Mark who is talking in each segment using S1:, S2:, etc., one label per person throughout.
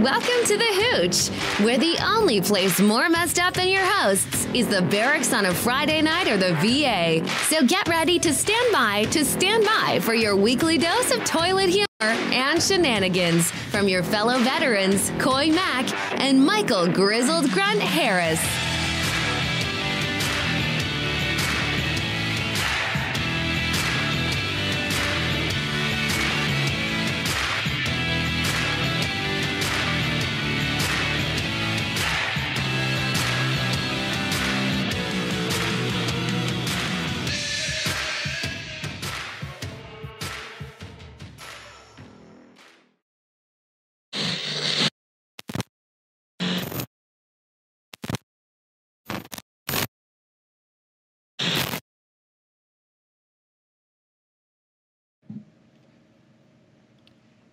S1: Welcome to the Hooch, where the only place more messed up than your hosts is the barracks on a Friday night or the VA. So get ready to stand by for your weekly dose of toilet humor and shenanigans from your fellow veterans, Coy Mack and Michael Grizzled Grunt Harris.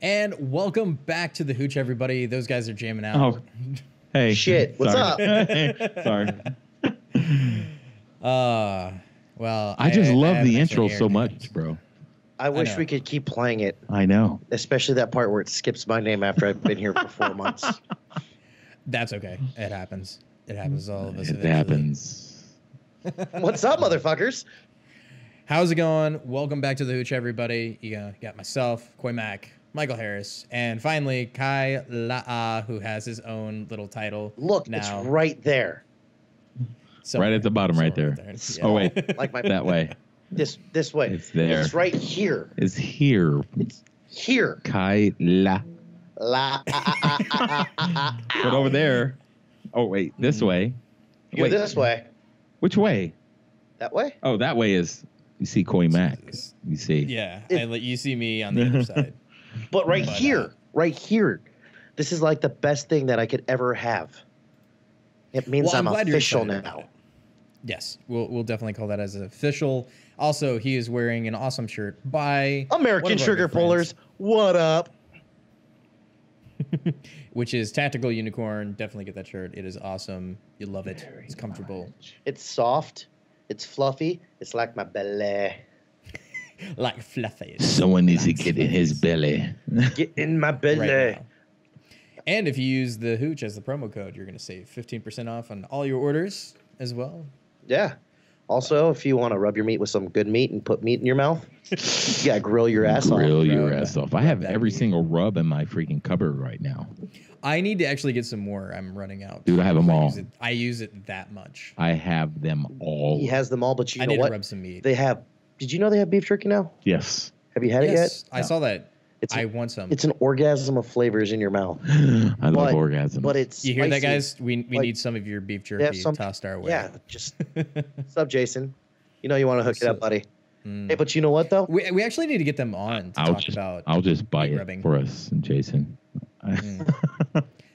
S2: And welcome back to the Hooch, everybody. Those guys are jamming out.
S3: Oh, hey.
S4: Shit, what's up?
S3: Sorry.
S2: Well,
S3: I just love the intro so much, bro.
S4: I wish we could keep playing it.
S3: I know.
S4: Especially that part where it skips my name after I've been here for 4 months.
S2: That's okay. It happens. It happens to all of us.
S3: It happens.
S4: What's up, motherfuckers?
S2: How's it going? Welcome back to the Hooch, everybody. You got myself, Coy Mack, Michael Harris, and finally Kai La'a, who has his own little title.
S4: Look,
S2: now.
S4: it's right there.
S3: Right at the bottom, right there.
S2: Yeah.
S3: Oh wait,
S4: Like my
S3: that way.
S4: This way.
S3: It's there.
S4: It's right here.
S3: It's here.
S4: It's here.
S3: Kai La. But over there. Oh wait, this way.
S4: You go this way.
S3: Which way?
S4: That way?
S3: Oh, that way is. You see Coy Mack. You see.
S2: Yeah, and you see me on the other side.
S4: But right here. This is like the best thing that I could ever have. It means I'm official now.
S2: Yes, we'll definitely call that as official. Also, he is wearing an awesome shirt by
S4: American Sugar Pullers. What up?
S2: Which is Tactical Unicorn. Definitely get that shirt. It is awesome. You love it. It's comfortable.
S4: It's soft. It's fluffy. It's like my belly.
S2: Like fluffy.
S3: Someone needs to get in his belly.
S4: Get in my belly.
S2: Right now. And if you use the Hooch as the promo code, you're going to save 15% off on all your orders as well.
S4: Yeah. Also, if you want to rub your meat with some good meat and put meat in your mouth, you got to grill your ass off.
S3: Grill your ass off. I have every single rub in my freaking cupboard right now.
S2: I need to actually get some more. I'm running out.
S3: Dude, I have them all.
S2: I use it that much.
S3: I have them all.
S4: He has them all, but you know
S2: what? I need
S4: what?
S2: to rub some meat.
S4: They have. Did you know they have beef jerky now?
S3: Yes.
S4: Have you had it yet?
S2: I saw that. I want some.
S4: It's an orgasm of flavors in your mouth.
S3: I love orgasms.
S4: But it's
S2: You hear
S4: spicy.
S2: that, guys? We need some of your beef jerky tossed our way.
S4: Yeah, just what's up, Jason? You know you want to hook it up, buddy. Hey, but you know what though?
S2: We actually need to get them on to talk about.
S3: I'll just buy it
S2: rubbing.
S3: for us, Jason.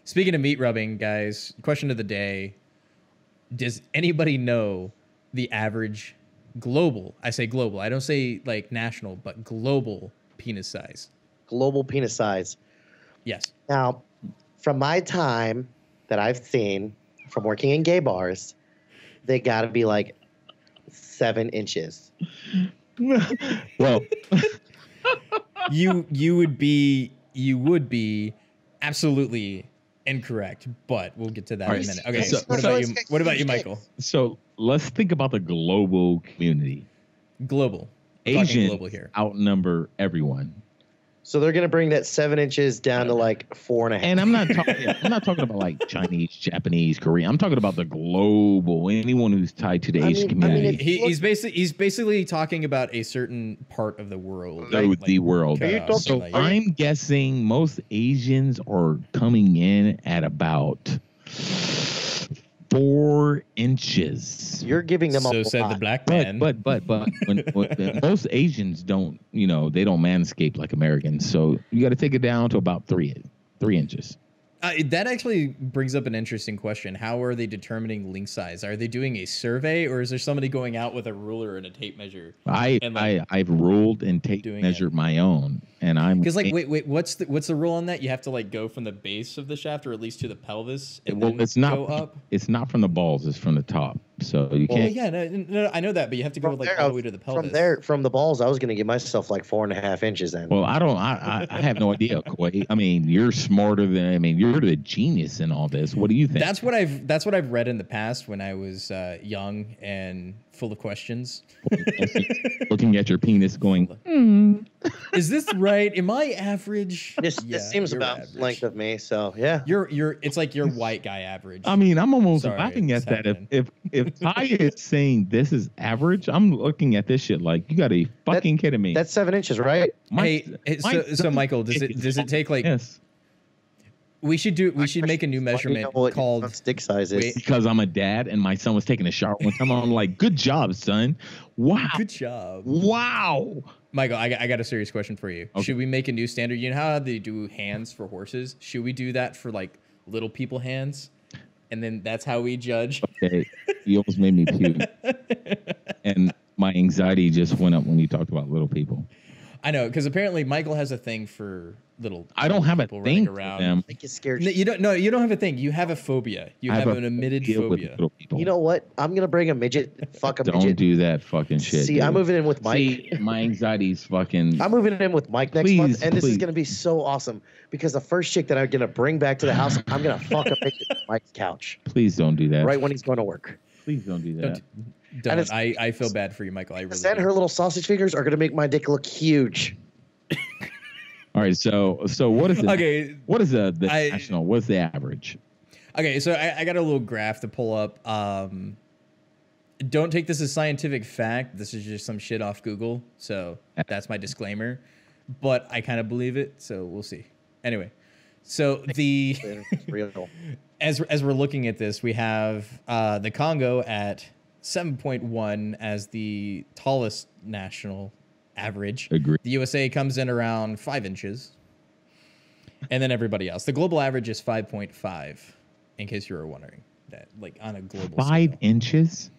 S2: Speaking of meat rubbing, guys, question of the day: does anybody know the average global? I say global. I don't say like national, but global penis size.
S4: Global penis size.
S2: Yes.
S4: Now, from my time that I've seen from working in gay bars, they got to be like 7 inches.
S3: Well,
S2: you would be absolutely incorrect, but we'll get to that in a minute. Okay.
S3: So,
S2: what about you, Michael?
S3: So let's think about the global community.
S2: Global.
S3: Asians
S2: global here.
S3: Outnumber everyone.
S4: So they're gonna bring that 7 inches down to like 4.5.
S3: And I'm not talking about like Chinese, Japanese, Korean. I'm talking about the global. Anyone who's tied to the Asian community.
S2: He's basically talking about a certain part of the world.
S3: The world. So I'm guessing most Asians are coming in at about 4 inches.
S4: You're giving them
S2: so
S4: a
S2: said
S4: lot.
S2: the black man.
S3: But when most Asians don't, they don't manscape like Americans. So you got to take it down to about 3 inches.
S2: That actually brings up an interesting question. How are they determining link size? Are they doing a survey, or is there somebody going out with a ruler and a tape measure?
S3: I've ruled and tape measured my own, and I'm
S2: Because like, wait, what's the rule on that? You have to like go from the base of the shaft, or at least to the pelvis, and then
S3: it's not
S2: go up.
S3: It's not from the balls; it's from the top. So you
S2: Well,
S3: can't.
S2: yeah, no, I know that, but you have to go
S4: From
S2: like
S4: there,
S2: all the way to the pelvis.
S4: from the balls, I was gonna give myself like 4.5 inches then.
S3: Well, I don't. I have no idea, Koi. I mean, you're smarter than. I mean, you're the genius in all this. What do you think?
S2: That's what I've read in the past when I was young and full of questions.
S3: Looking at your penis, going.
S2: Is this right? Am I average?
S4: This seems
S2: you're
S4: about
S2: average.
S4: length of me, so yeah.
S2: You're. It's like you're white guy average.
S3: I mean, I'm almost
S2: Sorry,
S3: laughing at
S2: it's
S3: that.
S2: happening.
S3: If Ty is saying this is average, I'm looking at this shit like you got to be fucking kidding me.
S4: That's 7 inches, right?
S2: So Michael, does it take like?
S3: Yes.
S2: We should make a new measurement called
S4: stick size is.
S2: Wait.
S3: Because I'm a dad and my son was taking a shower one time. I'm like, good job, son. Wow.
S2: Good job.
S3: Wow.
S2: Michael, I got a serious question for you.
S3: Okay.
S2: Should we make a new standard? You know how they do hands for horses? Should we do that for like little people hands? And then that's how we judge.
S3: Okay. You almost made me puke. And my anxiety just went up when you talked about little people.
S2: I know, because apparently Michael has a thing for little.
S3: I don't have a
S2: people running
S3: thing for
S2: around.
S3: them.
S4: I get scared.
S2: No, you don't. No, you don't have a thing. You have a phobia. You
S3: I
S2: have
S3: a
S2: an admitted
S3: phobia with
S2: phobia.
S3: little people.
S4: You know what? I'm gonna bring a midget. Fuck a
S3: Don't
S4: midget.
S3: do that fucking shit.
S4: See,
S3: dude.
S4: I'm moving in with Mike.
S3: See, my anxiety's fucking.
S4: I'm moving in with Mike next
S3: Please,
S4: month, and this is
S3: please.
S4: gonna be so awesome because the first chick that I'm gonna bring back to the house, I'm gonna fuck a midget on Mike's couch
S3: Please don't do that.
S4: right when he's going to work.
S3: Please don't do that.
S2: Don't.
S4: it's-
S2: I feel bad for you, Michael. I really.
S4: And
S2: do.
S4: her little sausage fingers are gonna make my dick look huge.
S3: All right. So what is it?
S2: Okay.
S3: What is the national? What's the average?
S2: Okay, so I got a little graph to pull up. Don't take this as scientific fact. This is just some shit off Google. So that's my disclaimer. But I kind of believe it, so we'll see. Anyway, so
S4: It's real.
S2: as we're looking at this, we have the Congo at 7.1 as the tallest national average.
S3: Agree.
S2: The USA comes in around 5 inches. And then everybody else. The global average is 5.5, in case you were wondering that, like on a global
S3: 5
S2: scale.
S3: inches.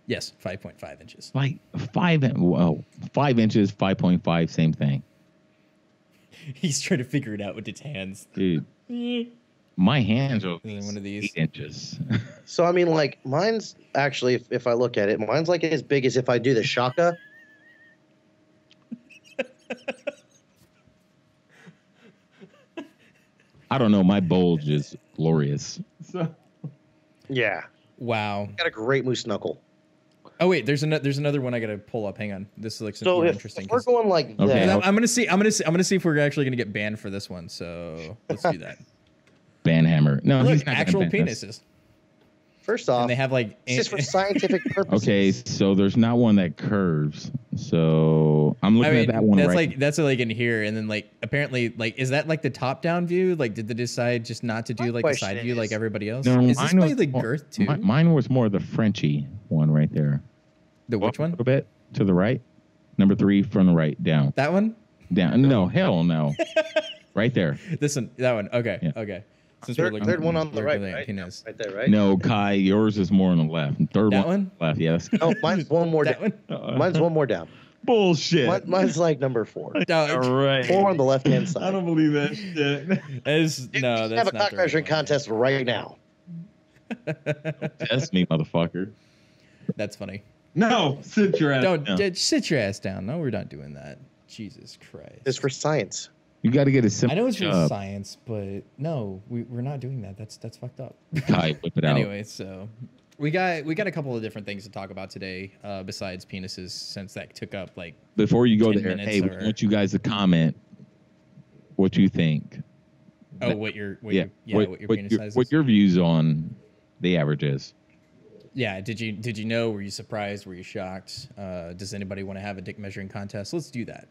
S2: Yes, 5.5 inches.
S3: Like 5 inches, 5.5, same thing,
S2: He's trying to figure it out with his hands.
S3: dude. My hands are
S2: Is it one of these?
S3: 8 inches.
S4: So I mean, like mine's actually, if I look at it, mine's like as big as if I do the shaka.
S3: I don't know. My bulge is glorious. So
S4: Yeah,
S2: Wow.
S4: got a great moose knuckle.
S2: Oh wait, there's another one I gotta pull up. Hang on, this looks
S4: So
S2: more
S4: if
S2: interesting.
S4: we're going like
S3: Okay.
S4: that,
S2: I'm gonna see if we're actually gonna get banned for this one. So let's do that.
S3: Banhammer. No,
S2: Look,
S3: he's not gonna
S2: actual
S3: ban us.
S2: penises,
S4: first off,
S2: and they have like.
S4: it's just for scientific purposes.
S3: Okay, so there's not one that curves. So I'm
S2: I
S3: looking
S2: mean,
S3: at that one
S2: that's
S3: right.
S2: like in here, and then like apparently like is that like the top down view? Like did they decide just not to do
S4: My
S2: like the
S4: question
S2: side view
S4: is-
S2: like everybody else?
S3: No,
S2: Is this
S3: mine
S2: by
S3: was
S2: the
S3: more-
S2: girth too?
S3: Mine was more the Frenchy one right there.
S2: The which
S3: A
S2: one?
S3: little bit to the right. Number 3 from the right down.
S2: That one?
S3: Down. No, hell no. Right there.
S2: This one? That one? Okay.
S3: Yeah.
S2: Okay. Since
S4: Third one on the
S2: we're
S4: right,
S2: looking at
S4: right?
S2: penis.
S4: Right there, right?
S3: No, Kai, yours is more on the left. And third
S2: That
S3: one?
S2: one?
S3: Left, yes.
S4: No, mine's one more
S2: That
S4: down.
S2: one?
S4: Mine's one more down.
S3: Bullshit.
S4: Mine's like number 4.
S2: No,
S3: right.
S4: 4 on the left hand side.
S3: believe that shit.
S2: no,
S4: We
S2: that's
S4: can
S2: not
S4: have a
S2: the
S4: cock
S2: right
S4: measuring
S2: one.
S4: contest right now.
S3: That's me, motherfucker.
S2: That's funny.
S3: No, sit your ass
S2: Don't
S3: down.
S2: sit your ass down. No, we're not doing that. Jesus Christ.
S4: It's for science.
S3: You got to get a
S2: I
S3: simple
S2: know it's for
S3: job.
S2: science, but no, we're not doing that. That's fucked up.
S3: Kai, whip it out.
S2: Anyway, so we got a couple of different things to talk about today, besides penises, since that took up like
S3: Before you go
S2: 10
S3: there,
S2: minutes
S3: hey, we
S2: or-
S3: want you guys to comment what you think.
S2: what your
S3: what
S2: penis size is.
S3: what your views on the average is.
S2: Yeah, did you know? Were you surprised? Were you shocked? Does anybody want to have a dick measuring contest? Let's do that.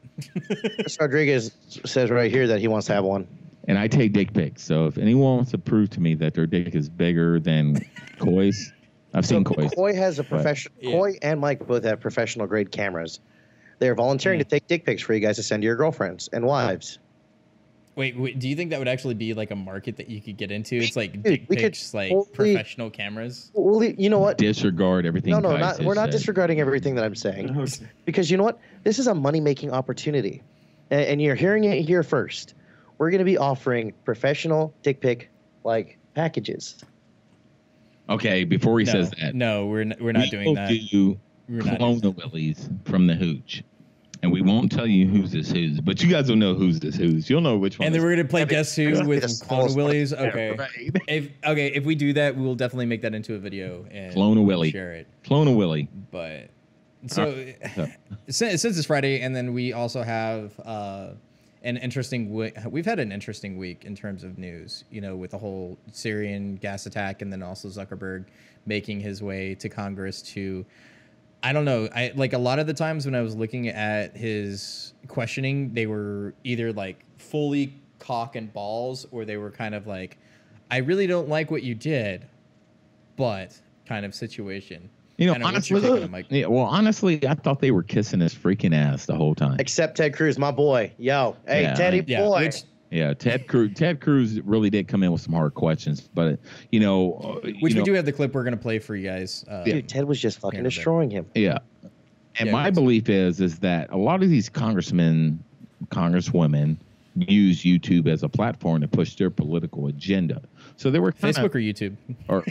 S4: Chris Rodriguez says right here that he wants to have one.
S3: And I take dick pics. So if anyone wants to prove to me that their dick is bigger than Koi's, I've seen Koi's.
S4: Koi has a professional.
S2: Yeah.
S4: Koi and Mike both have professional grade cameras. They're volunteering to take dick pics for you guys to send to your girlfriends and wives.
S2: Wait, do you think that would actually be like a market that you could get into? It's like
S4: Dude,
S2: dick
S4: we could
S2: pics, like
S4: totally-
S2: professional cameras.
S4: Well, you know what?
S3: Disregard everything.
S4: No,
S3: Kai
S4: we're not
S3: said.
S4: disregarding everything that I'm saying. Because you know what? This is a money-making opportunity. and you're hearing it here first, we're going to be offering professional dick pic like packages.
S3: Okay, before he says that,
S2: no, we're not doing that.
S3: We're clone the Willies from the Hooch. And we won't tell you who's this who's, but you guys will know who's this who's. You'll know which one.
S2: And then we're gonna play Guess Who with Clone Willies. Okay.
S4: Right.
S2: If we do that, we will definitely make that into a video and
S3: Clone a Willie.
S2: Share it.
S3: Clone a Willie.
S2: But so since it's Friday, and then we also have an interesting we've had an interesting week in terms of news. You know, with the whole Syrian gas attack, and then also Zuckerberg making his way to Congress to. I don't know. I like a lot of the times when I was looking at his questioning, they were either like fully cock and balls, or they were kind of like, I really don't like what you did, but kind of situation.
S3: You know, honestly, I thought they were kissing his freaking ass the whole time.
S4: Except Ted Cruz, my boy. Yo, hey,
S3: yeah,
S4: Teddy boy.
S3: Ted Cruz really did come in with some hard questions, but we
S2: do have the clip we're gonna play for you guys.
S4: Dude, Ted was just fucking destroying him.
S3: Yeah, and my belief is that a lot of these congressmen, congresswomen use YouTube as a platform to push their political agenda. So they were
S2: Facebook or YouTube
S3: or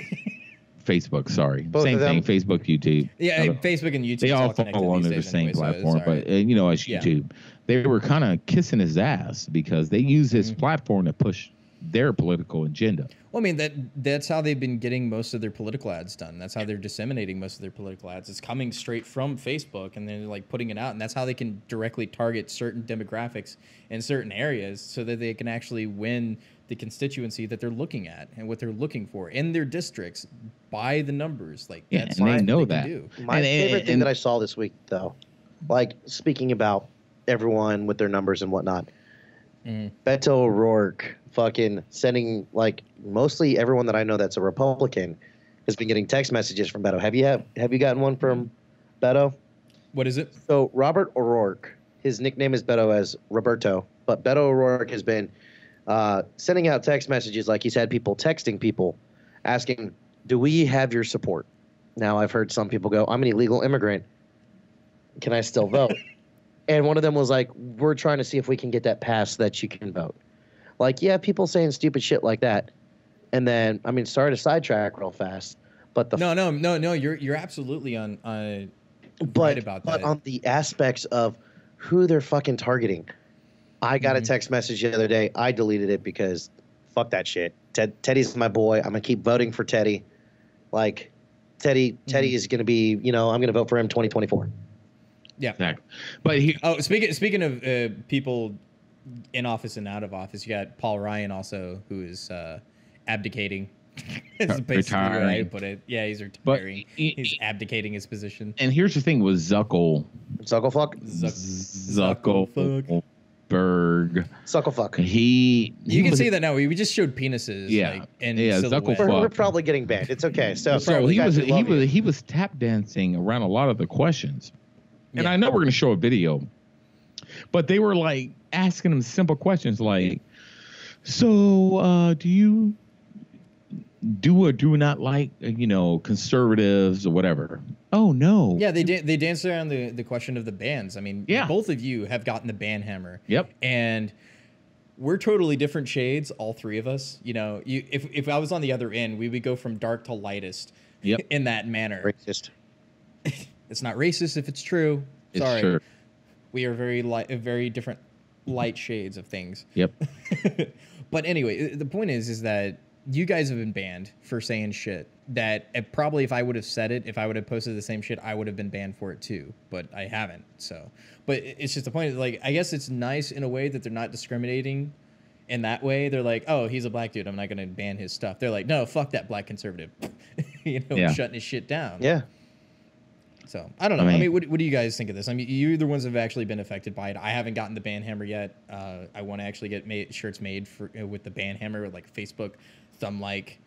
S3: Facebook. Sorry,
S4: Both
S3: same
S4: of them?
S3: thing. Facebook, YouTube.
S2: Yeah, Facebook and YouTube.
S3: They all fall under the same platform, but as YouTube, they were kind of kissing his ass because they use his platform to push their political agenda.
S2: Well, I mean that's how they've been getting most of their political ads done. That's how they're disseminating most of their political ads. It's coming straight from Facebook, and they're like putting it out, and that's how they can directly target certain demographics in certain areas, so that they can actually win the constituency that they're looking at and what they're looking for in their districts by the numbers. Like that's
S3: and they know that.
S4: My favorite thing that I saw this week, though, like speaking about everyone with their numbers and whatnot. Beto O'Rourke fucking sending, like, mostly everyone that I know that's a Republican has been getting text messages from Beto. Have you gotten one from Beto?
S2: What is it?
S4: So Robert O'Rourke, his nickname is Beto as Roberto, but Beto O'Rourke has been sending out text messages, like he's had people texting people asking, do we have your support? Now I've heard some people go, I'm an illegal immigrant. Can I still vote? And one of them was like, we're trying to see if we can get that passed so that you can vote. Like, yeah, people saying stupid shit like that. And then, I mean, sorry to sidetrack real fast, but
S2: No, you're absolutely on right about that.
S4: But on the aspects of who they're fucking targeting. I got a text message the other day. I deleted it because fuck that shit. Teddy's my boy. I'm going to keep voting for Teddy. Like, Teddy is going to be, I'm going to vote for him 2024.
S2: Yeah.
S3: Exactly. But
S2: speaking of people in office and out of office, you got Paul Ryan also, who is abdicating. That's basically the way I put it. Yeah, he's retiring. He's abdicating his position.
S3: And here's the thing with
S4: Zuckerberg. Zuckerberg.
S2: You can say that now. We just showed penises.
S3: Yeah.
S2: Zuckerberg.
S4: We're probably getting banned. It's okay. So
S3: he was tap dancing around a lot of the questions. And I know we're going to show a video, but they were like asking him simple questions like, so do you do or do not like, conservatives or whatever? Oh, no.
S2: Yeah, they danced around the question of the bans. I mean, both of you have gotten the ban hammer.
S3: Yep.
S2: And we're totally different shades, all three of us. If I was on the other end, we would go from dark to lightest in that manner.
S4: Racist.
S2: It's not racist if it's true. Sorry.
S3: It's true.
S2: We are very different light shades of things.
S3: Yep.
S2: But anyway, the point is that you guys have been banned for saying shit that probably if I would have said it, if I would have posted the same shit, I would have been banned for it too. But I haven't. So, but it's just the point. Like, I guess it's nice in a way that they're not discriminating in that way. They're like, oh, he's a black dude, I'm not going to ban his stuff. They're like, no, fuck that black conservative. Shutting his shit down.
S4: Yeah.
S2: So I don't know. I mean, what do you guys think of this? I mean, you're the ones that have actually been affected by it. I haven't gotten the ban hammer yet. I want to actually get shirts made for with the ban hammer, like Facebook thumb like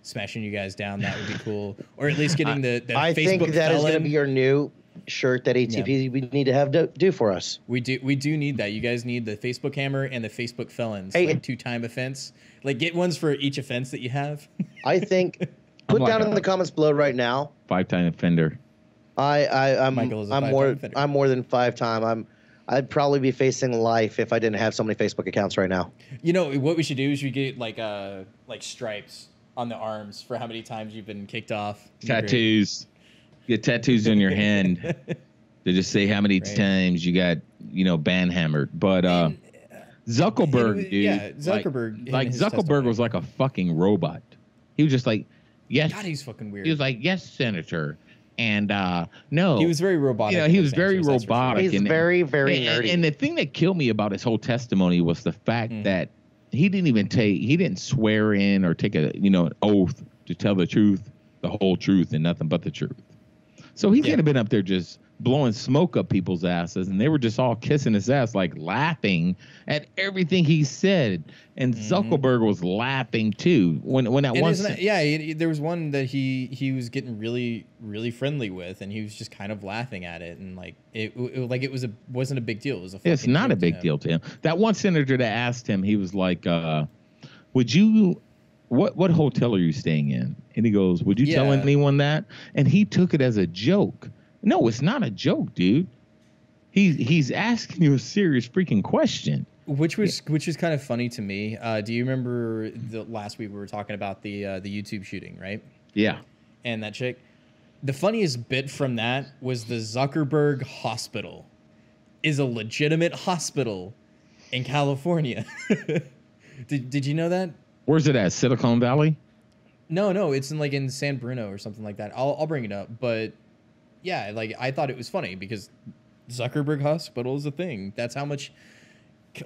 S2: smashing you guys down. That would be cool. Or at least getting the
S4: I
S2: Facebook
S4: think that
S2: felon.
S4: is going to be your new shirt that ATP we need to have do for us.
S2: We do need that. You guys need the Facebook hammer and the Facebook felons.
S4: Hey,
S2: like 2-time offense. Like get ones for each offense that you have.
S4: I think put down in the comments below right now.
S3: 5-time offender.
S4: I'm
S2: Michael is a
S4: I'm more than 5 time. I'd probably be facing life if I didn't have so many Facebook accounts right now.
S2: You know what we should do is we get like stripes on the arms for how many times you've been kicked off.
S3: Tattoos. Get tattoos on your hand. They just say how many times you got, banhammered. But Zuckerberg, dude.
S2: Yeah, Zuckerberg.
S3: Like Zuckerberg was like a fucking robot. He was just like, yes.
S2: God, he's fucking weird.
S3: He was like, yes, Senator. And no.
S2: He was very robotic.
S3: He was very robotic.
S4: He's very, very nerdy.
S3: And the thing that killed me about his whole testimony was the fact that he didn't swear in or take an oath to tell the truth, the whole truth, and nothing but the truth. So he could have been up there just blowing smoke up people's asses, and they were just all kissing his ass, like laughing at everything he said. And Zuckerberg was laughing too when that one.
S2: There was one that he was getting really, really friendly with, and he was just kind of laughing at it, and like it wasn't a big deal. It was a.
S3: It's not a big deal to him. That one senator that asked him, he was like, "Would you?" What hotel are you staying in? And he goes, would you tell anyone that? And he took it as a joke. No, it's not a joke, dude. He's asking you a serious freaking question.
S2: Which is kind of funny to me. Do you remember the last week we were talking about the YouTube shooting, right?
S3: Yeah.
S2: And that chick. The funniest bit from that was the Zurkerberg Hospital is a legitimate hospital in California. Did you know that?
S3: Where's it at? Silicon Valley?
S2: No, it's in San Bruno or something like that. I'll bring it up, but yeah, like I thought it was funny because Zuckerberg Hospital is a thing. That's how much.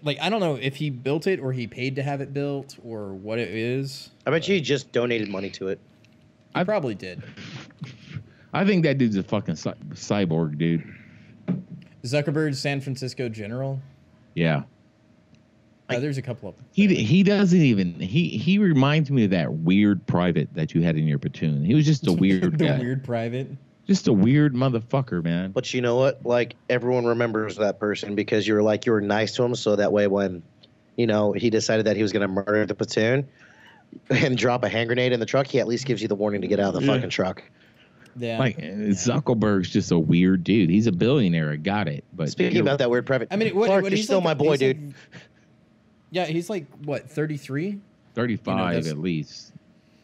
S2: Like I don't know if he built it or he paid to have it built or what it is.
S4: I bet you he just donated money to it.
S2: I probably did.
S3: I think that dude's a fucking cyborg, dude.
S2: Zuckerberg, San Francisco General.
S3: Yeah.
S2: There's a couple of them.
S3: He doesn't even he reminds me of that weird private that you had in your platoon. He was just a weird guy.
S2: Weird private.
S3: Just a weird motherfucker, man.
S4: But you know what? Like everyone remembers that person because you were nice to him, so that way when, he decided that he was going to murder the platoon and drop a hand grenade in the truck, he at least gives you the warning to get out of the fucking truck.
S2: Yeah.
S3: Zuckerberg's just a weird dude. He's a billionaire. I got it. But
S4: speaking about that weird private,
S2: I mean,
S4: Clark, you're still my boy, dude.
S2: Yeah, he's like, what, 33?
S3: 35 at least.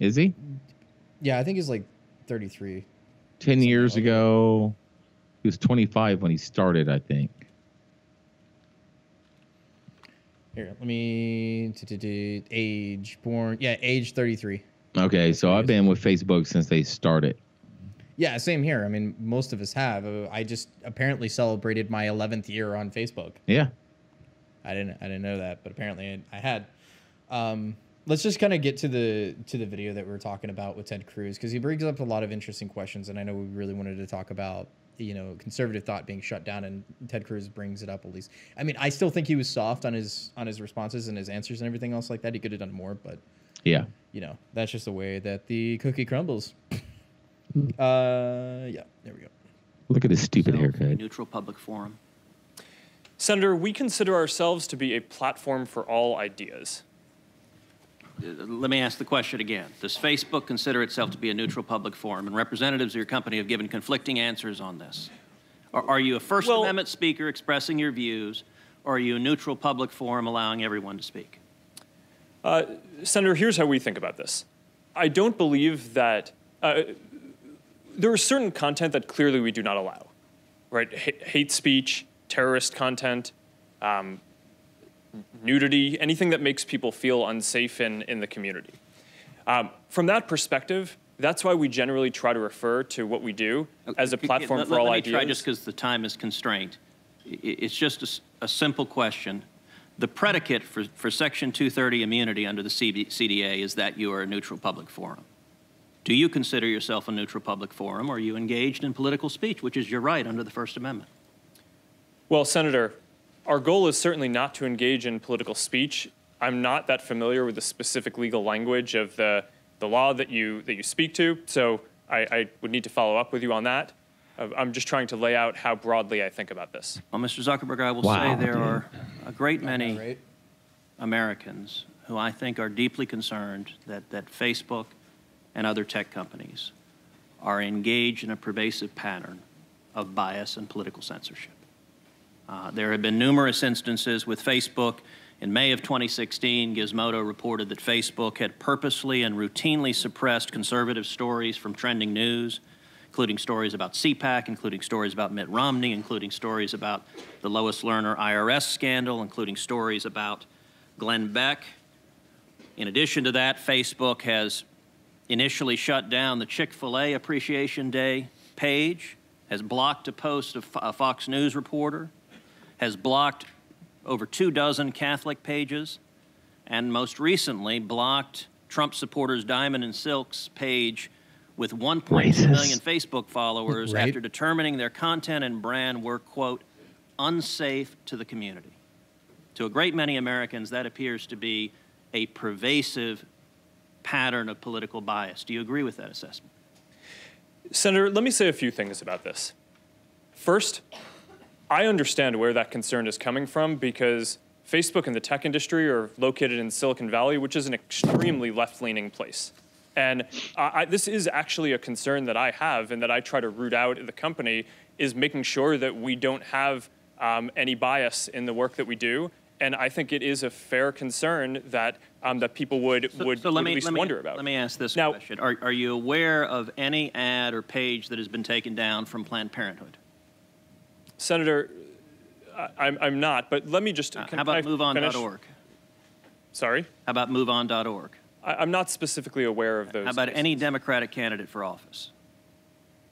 S3: Is he?
S2: Yeah, I think he's like 33.
S3: 10 years ago, he was 25 when he started, I think.
S2: Here, let me... Age, born... Yeah, age 33.
S3: Okay, so I've been with Facebook since they started.
S2: Yeah, same here. I mean, most of us have. I just apparently celebrated my 11th year on Facebook.
S3: Yeah.
S2: I didn't know that, but apparently I had. Let's just kind of get to the video that we were talking about with Ted Cruz because he brings up a lot of interesting questions, and I know we really wanted to talk about conservative thought being shut down, and Ted Cruz brings it up at least. I mean, I still think he was soft on his responses and his answers and everything else like that. He could have done more, but
S3: yeah,
S2: that's just the way that the cookie crumbles. Yeah, there we go.
S3: Look at his stupid haircut.
S5: Neutral public forum.
S6: Senator, we consider ourselves to be a platform for all ideas.
S5: Let me ask the question again. Does Facebook consider itself to be a neutral public forum? And representatives of your company have given conflicting answers on this. Are you a First Amendment speaker expressing your views, or are you a neutral public forum allowing everyone to speak?
S6: Senator, here's how we think about this. I don't believe that there is certain content that clearly we do not allow, right? Hate speech, terrorist content, nudity, anything that makes people feel unsafe in the community. From that perspective, that's why we generally try to refer to what we do as a platform for all ideas.
S5: Let me try, just because the time is constrained. It's just a simple question. The predicate for Section 230 immunity under the CDA is that you are a neutral public forum. Do you consider yourself a neutral public forum, or are you engaged in political speech, which is your right under the First Amendment?
S6: Well, Senator, our goal is certainly not to engage in political speech. I'm not that familiar with the specific legal language of the law that you speak to, so I would need to follow up with you on that. I'm just trying to lay out how broadly I think about this.
S5: Well, Mr. Zuckerberg, I will say there are a great many Americans who I think are deeply concerned that Facebook and other tech companies are engaged in a pervasive pattern of bias and political censorship. There have been numerous instances with Facebook. In May of 2016, Gizmodo reported that Facebook had purposely and routinely suppressed conservative stories from trending news, including stories about CPAC, including stories about Mitt Romney, including stories about the Lois Lerner IRS scandal, including stories about Glenn Beck. In addition to that, Facebook has initially shut down the Chick-fil-A Appreciation Day page, has blocked a post of a Fox News reporter, has blocked over 24 Catholic pages, and most recently blocked Trump supporters Diamond and Silk's page with 1.2 million Facebook followers
S2: Right.
S5: after determining their content and brand were, quote, unsafe to the community. To a great many Americans, that appears to be a pervasive pattern of political bias. Do you agree with that assessment?
S6: Senator, let me say a few things about this. First, I understand where that concern is coming from because Facebook and the tech industry are located in Silicon Valley, which is an extremely left-leaning place. And this is actually a concern that I have and that I try to root out at the company, is making sure that we don't have any bias in the work that we do. And I think it is a fair concern that that people would at least wonder about.
S5: Let me ask this question. Are you aware of any ad or page that has been taken down from Planned Parenthood?
S6: Senator, I'm not, but let me just...
S5: How about MoveOn.org?
S6: Sorry?
S5: How about MoveOn.org?
S6: I'm not specifically aware of those.
S5: How about
S6: cases.
S5: any Democratic candidate for office?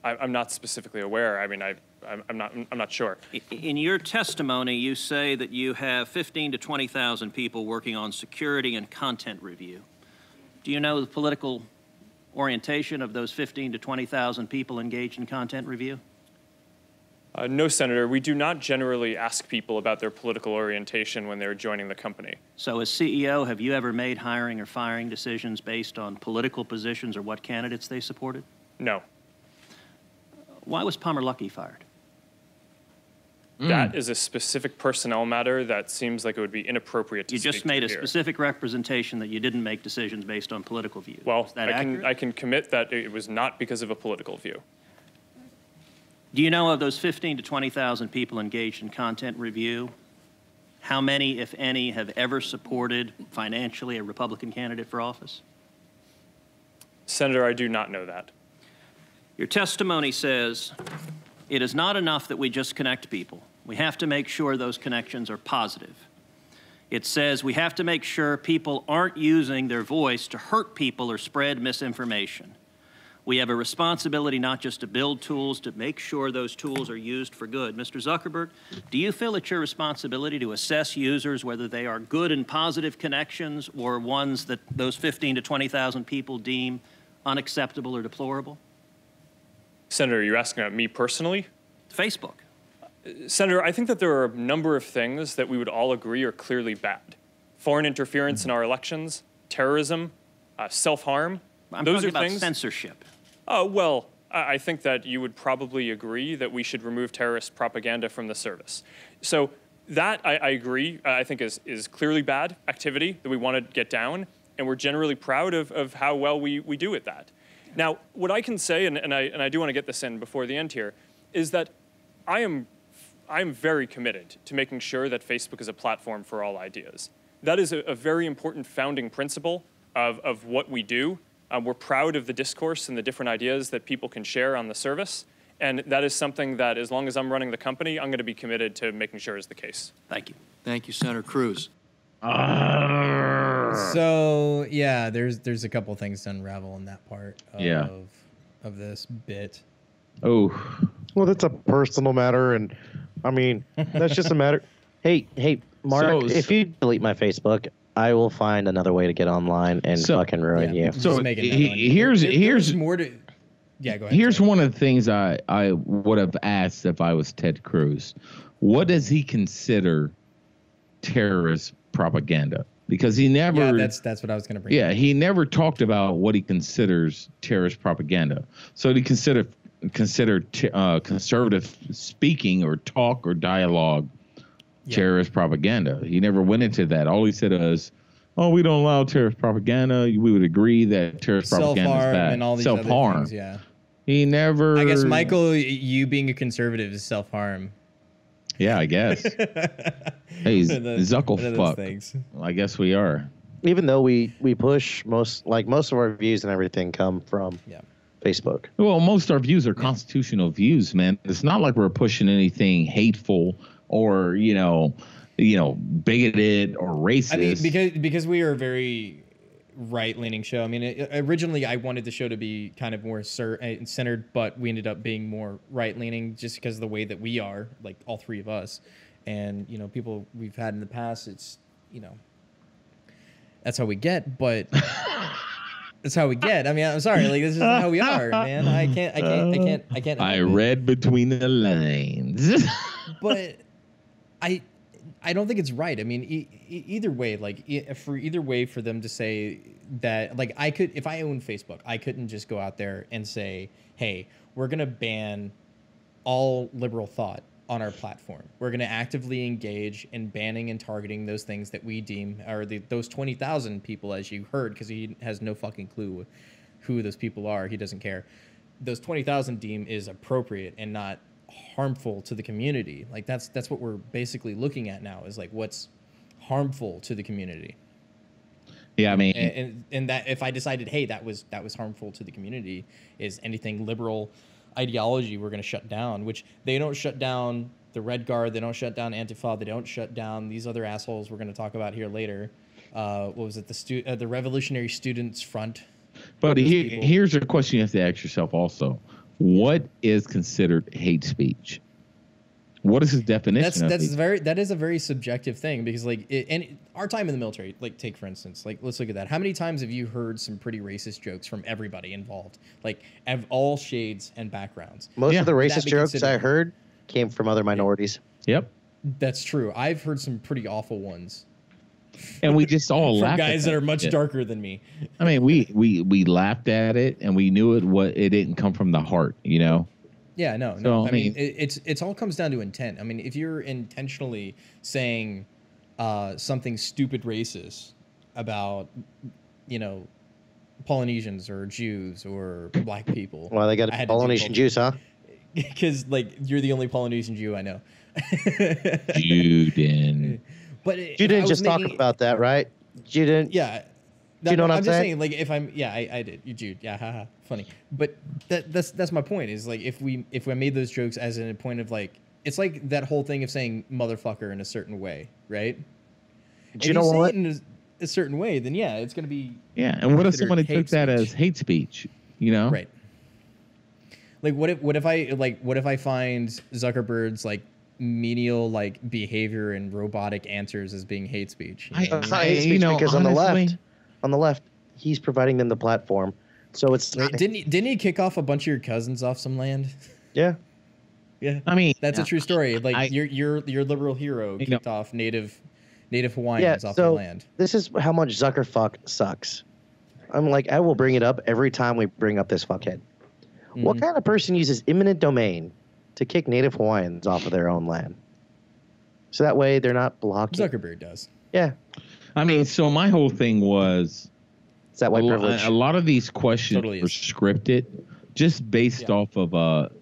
S6: I'm not specifically aware. I mean, I'm not sure.
S5: In your testimony, you say that you have 15 to 20,000 people working on security and content review. Do you know the political orientation of those 15 to 20,000 people engaged in content review?
S6: No, Senator. We do not generally ask people about their political orientation when they're joining the company.
S5: So as CEO, have you ever made hiring or firing decisions based on political positions or what candidates they supported?
S6: No.
S5: Why was Palmer Luckey fired?
S6: That is a specific personnel matter that seems like it would be inappropriate to
S5: You
S6: speak
S5: just made
S6: to
S5: a
S6: here.
S5: specific representation that you didn't make decisions based on political views.
S6: Well,
S5: Is that accurate?
S6: I can commit that it was not because of a political view.
S5: Do you know of those 15 to 20,000 people engaged in content review, how many, if any, have ever supported financially a Republican candidate for office?
S6: Senator, I do not know that.
S5: Your testimony says it is not enough that we just connect people. We have to make sure those connections are positive. It says we have to make sure people aren't using their voice to hurt people or spread misinformation. We have a responsibility not just to build tools, to make sure those tools are used for good. Mr. Zuckerberg, do you feel it's your responsibility to assess users whether they are good and positive connections or ones that those 15 to 20,000 people deem unacceptable or deplorable?
S6: Senator, you're asking about me personally?
S5: Facebook.
S6: Senator, I think that there are a number of things that we would all agree are clearly bad. Foreign interference in our elections, terrorism, self-harm.
S5: I'm
S6: Those
S5: talking
S6: are
S5: about
S6: things.
S5: Censorship.
S6: Oh, well, I think that you would probably agree that we should remove terrorist propaganda from the service. So that, I agree, I think is clearly bad activity that we want to get down, and we're generally proud of how well we do at that. Now, what I can say, and I do want to get this in before the end here, is that I am very committed to making sure that Facebook is a platform for all ideas. That is a very important founding principle of what we do. We're proud of the discourse and the different ideas that people can share on the service. And that is something that, as long as I'm running the company, I'm going to be committed to making sure is the case.
S5: Thank you.
S7: Thank you, Senator Cruz.
S2: So yeah, there's a couple things to unravel in that part of this bit.
S3: Oh,
S4: Well, that's a personal matter, and I mean, that's just a matter. Hey, Mark,
S3: So-
S4: if you delete my Facebook, I will find another way to get online and fucking ruin you.
S2: Just
S3: So
S2: making that one.
S3: here's
S2: There's more to. Yeah, go ahead.
S3: here's
S2: sorry.
S3: one of the things I would have asked if I was Ted Cruz. What does he consider terrorist propaganda? Because he never.
S2: Yeah, that's what I was gonna bring.
S3: Yeah,
S2: up.
S3: he never talked about what he considers terrorist propaganda. So he considered conservative speaking or talk or dialogue terrorist propaganda. He never went into that. All he said was, "Oh, we don't allow terrorist propaganda. We would agree that terrorist propaganda is
S2: Self-harm
S3: bad."
S2: and all these other
S3: Self-harm.
S2: things, yeah.
S3: He never.
S2: I guess Michael, you being a conservative is self-harm.
S3: Yeah, I guess. Hey, Zuckerberg. I guess we are.
S4: Even though we push most of our views and everything come from Facebook.
S3: Well, most of our views are constitutional views, man. It's not like we're pushing anything hateful or bigoted or racist.
S2: I mean, because we are a very right-leaning show. I mean, originally I wanted the show to be kind of more centered, but we ended up being more right-leaning just because of the way that we are, like all three of us, and people we've had in the past. It's that's how we get, but that's how we get. I mean, I'm sorry, like this is how we are, man. I can't.
S3: I read between the lines,
S2: but I don't think it's right. I mean, either way, for them to say that, like, I could, if I owned Facebook, I couldn't just go out there and say, hey, we're going to ban all liberal thought on our platform. We're going to actively engage in banning and targeting those things that we deem are those 20,000 people, as you heard, because he has no fucking clue who those people are. He doesn't care. Those 20,000 deem is appropriate and not harmful to the community. Like that's what we're basically looking at now, is like what's harmful to the community.
S3: Yeah, I mean,
S2: and that if I decided, hey, that was harmful to the community, is anything liberal ideology we're going to shut down, which they don't shut down the Red Guard, they don't shut down Antifa, they don't shut down these other assholes we're going to talk about here later. What was it? The Revolutionary Students Front.
S3: But here's a question you have to ask yourself also. What is considered hate speech? What is his definition?
S2: That is a very subjective thing, because and our time in the military, like take for instance, like let's look at that. How many times have you heard some pretty racist jokes from everybody involved, like of all shades and backgrounds?
S4: Most of the racist jokes I heard came from other minorities.
S3: Yep,
S2: that's true. I've heard some pretty awful ones.
S3: And we just all laughed
S2: from guys
S3: at
S2: that are much darker than me.
S3: I mean, we laughed at it, and we knew it didn't come from the heart,
S2: Yeah, no.
S3: So,
S2: I mean, it's all comes down to intent. I mean, if you're intentionally saying something stupid racist about, Polynesians or Jews or black people.
S4: Well, they got Polynesian Jews, huh?
S2: Because you're the only Polynesian Jew I know.
S3: Juden.
S4: But you didn't just talk about that, right? You didn't.
S2: Yeah.
S4: Do you know what I'm saying?
S2: just saying, like, if I'm, I did. You Jude, yeah, haha, funny. But that's my point. Is like if we made those jokes as in a point of like, it's like that whole thing of saying motherfucker in a certain way, right?
S4: Do you know what?
S2: Say it in a certain way, then yeah, it's gonna be.
S3: Yeah, and what if somebody took that as hate speech?
S2: Right. Like what if I find Zuckerberg's like menial like behavior and robotic answers as being hate speech?
S4: Because honestly, on the left, he's providing them the platform. So it's
S2: didn't he kick off a bunch of your cousins off some land?
S4: Yeah.
S2: Yeah.
S3: I mean,
S2: that's a true story. Like your liberal hero kicked off native Hawaiians off the land.
S4: This is how much Zuckerfuck sucks. I'm like, I will bring it up every time we bring up this fuckhead. Mm-hmm. What kind of person uses eminent domain to kick native Hawaiians off of their own land? So that way they're not blocking.
S2: Zuckerberg does.
S4: Yeah.
S3: I mean, so my whole thing was,
S4: is that white privilege?
S3: A lot of these questions were scripted just based off of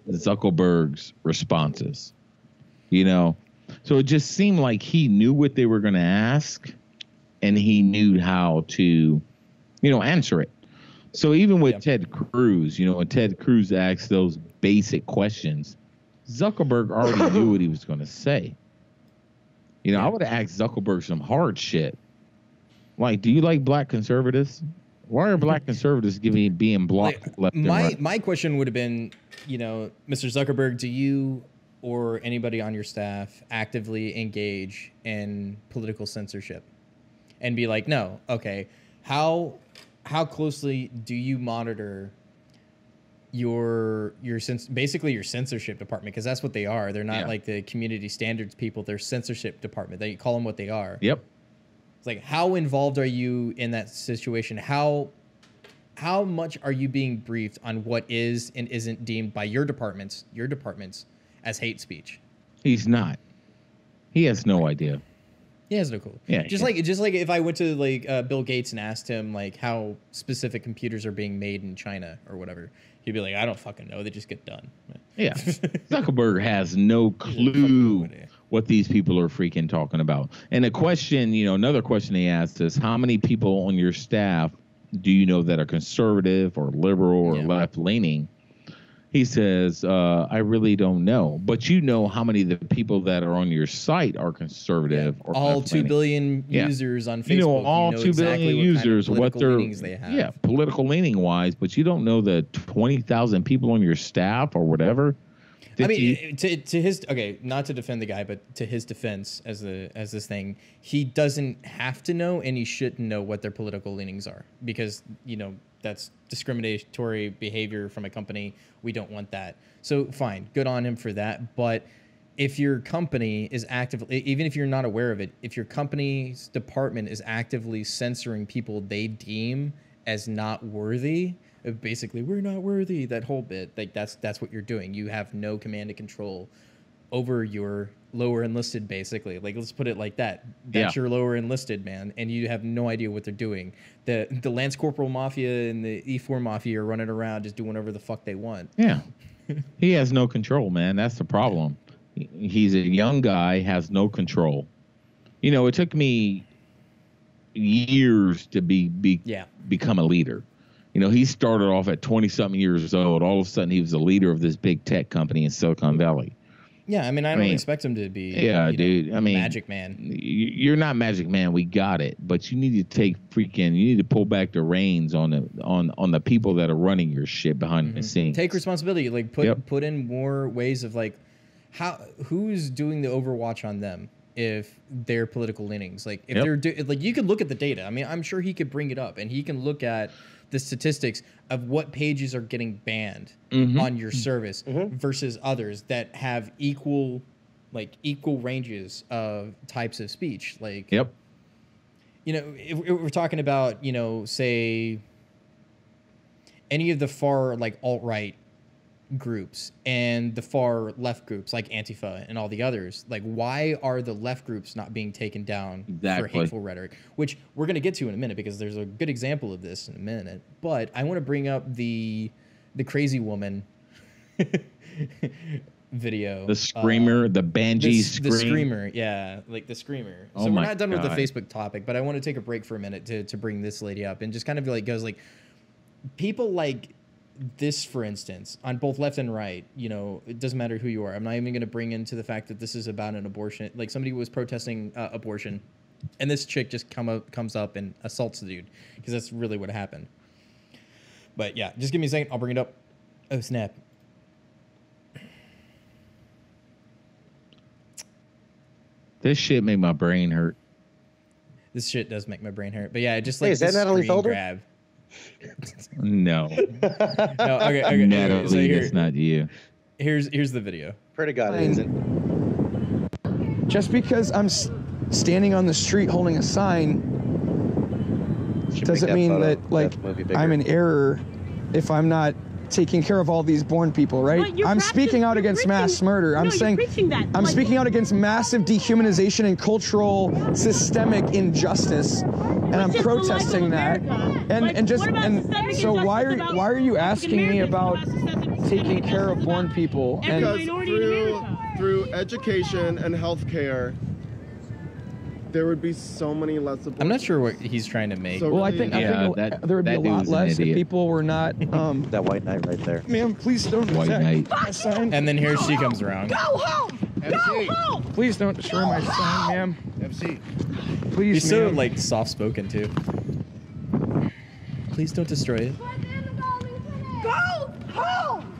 S3: Zuckerberg's responses, So it just seemed like he knew what they were going to ask, and he knew how to, answer it. So even with Ted Cruz, when Ted Cruz asked those basic questions, Zuckerberg already knew what he was going to say. I would have asked Zuckerberg some hard shit. Like, do you like black conservatives? Why are black conservatives being blocked left and right?
S2: My question would have been, Mr. Zuckerberg, do you or anybody on your staff actively engage in political censorship? And be like, no, okay, how closely do you monitor your basically your censorship department? Because that's what they are. They're not like the community standards people. They're censorship department. They call them what they are.
S3: Yep.
S2: It's like, how involved are you in that situation? How much are you being briefed on what is and isn't deemed by your departments as hate speech?
S3: He's not. He has no idea.
S2: He has no clue.
S3: Yeah.
S2: Just like if I went to Bill Gates and asked him like how specific computers are being made in China or whatever, he'd be like, I don't fucking know. They just get done.
S3: Yeah. Zuckerberg has no clue what these people are freaking talking about. And a question, another question they asked is, how many people on your staff do you know that are conservative or liberal or left leaning? He says, I really don't know. But you know how many of the people that are on your site are conservative or
S2: all 2 billion users on Facebook.
S3: You know all 2 billion users, what their
S2: leanings they have.
S3: Political leaning wise, but you don't know the 20,000 people on your staff or whatever.
S2: I mean, to his not to defend the guy, but to his defense as this thing, he doesn't have to know, and he shouldn't know what their political leanings are, because that's discriminatory behavior from a company. We don't want that. So fine, good on him for that. But if your company is actively, even if you're not aware of it, if your company's department is actively censoring people they deem as not worthy, basically we're not worthy, that whole bit, like that's what you're doing. You have no command and control over your lower enlisted, basically. Like, let's put it like that. That's your lower enlisted, man, and you have no idea what they're doing. The Lance Corporal Mafia and the E4 Mafia are running around just doing whatever the fuck they want.
S3: Yeah. He has no control, man. That's the problem. He's a young guy, has no control. It took me years to become a leader. He started off at 20-something years old. All of a sudden, he was the leader of this big tech company in Silicon Valley.
S2: Yeah, I mean, I don't expect him to be
S3: dude. I mean,
S2: Magic Man.
S3: You're not Magic Man. We got it. But you need to you need to pull back the reins on the people that are running your shit behind the scenes.
S2: Take responsibility. Like, put in more ways of, like, who's doing the overwatch on them if they're political leanings. Like, if they're like, you can look at the data. I mean, I'm sure he could bring it up, and he can look at the statistics of what pages are getting banned on your service versus others that have equal ranges of types of speech. Like, if we're talking about, say any of the far, like, alt-right groups and the far left groups like Antifa and all the others, like, why are the left groups not being taken down for hateful rhetoric, which we're going to get to in a minute, because there's a good example of this in a minute. But I want to bring up the crazy woman video,
S3: the screamer, the Banshee scream.
S2: The screamer, like the screamer. So we're not done with the Facebook topic, but I want to take a break for a minute to bring this lady up and just kind of like people like this, for instance, on both left and right, it doesn't matter who you are. I'm not even going to bring into the fact that this is about an abortion. Like, somebody was protesting abortion, and this chick just comes up and assaults the dude, because that's really what happened. But yeah, just give me a second. I'll bring it up. Oh, snap.
S3: This shit made my brain hurt.
S2: This shit does make my brain hurt. But yeah, just
S4: like,
S2: is that Natalie Felder? Grab.
S3: No.
S2: No. Okay.
S3: Natalie,
S2: so
S3: that's not you.
S2: Here's the video.
S4: Pray to God it isn't.
S7: Just because I'm standing on the street holding a sign doesn't mean that, like, I'm in error if I'm not taking care of all these born people, right? I'm speaking out against mass murder. I'm speaking out against massive dehumanization and cultural systemic injustice, and I'm protesting that. So why are you asking me about taking care of born people?
S8: Because through education and healthcare, there would be so many less abortions.
S2: I'm not sure what he's trying to make.
S8: So
S7: well, I think there would be a lot less if people were not.
S4: That white knight right there.
S7: Ma'am, please don't
S3: White knight.
S7: my sign.
S2: And then here she comes around.
S9: Go home! Go home!
S7: Please don't destroy my sign, ma'am.
S8: MC.
S7: Please,
S2: He's so, like, soft-spoken, too. Please don't destroy it.
S9: Go home!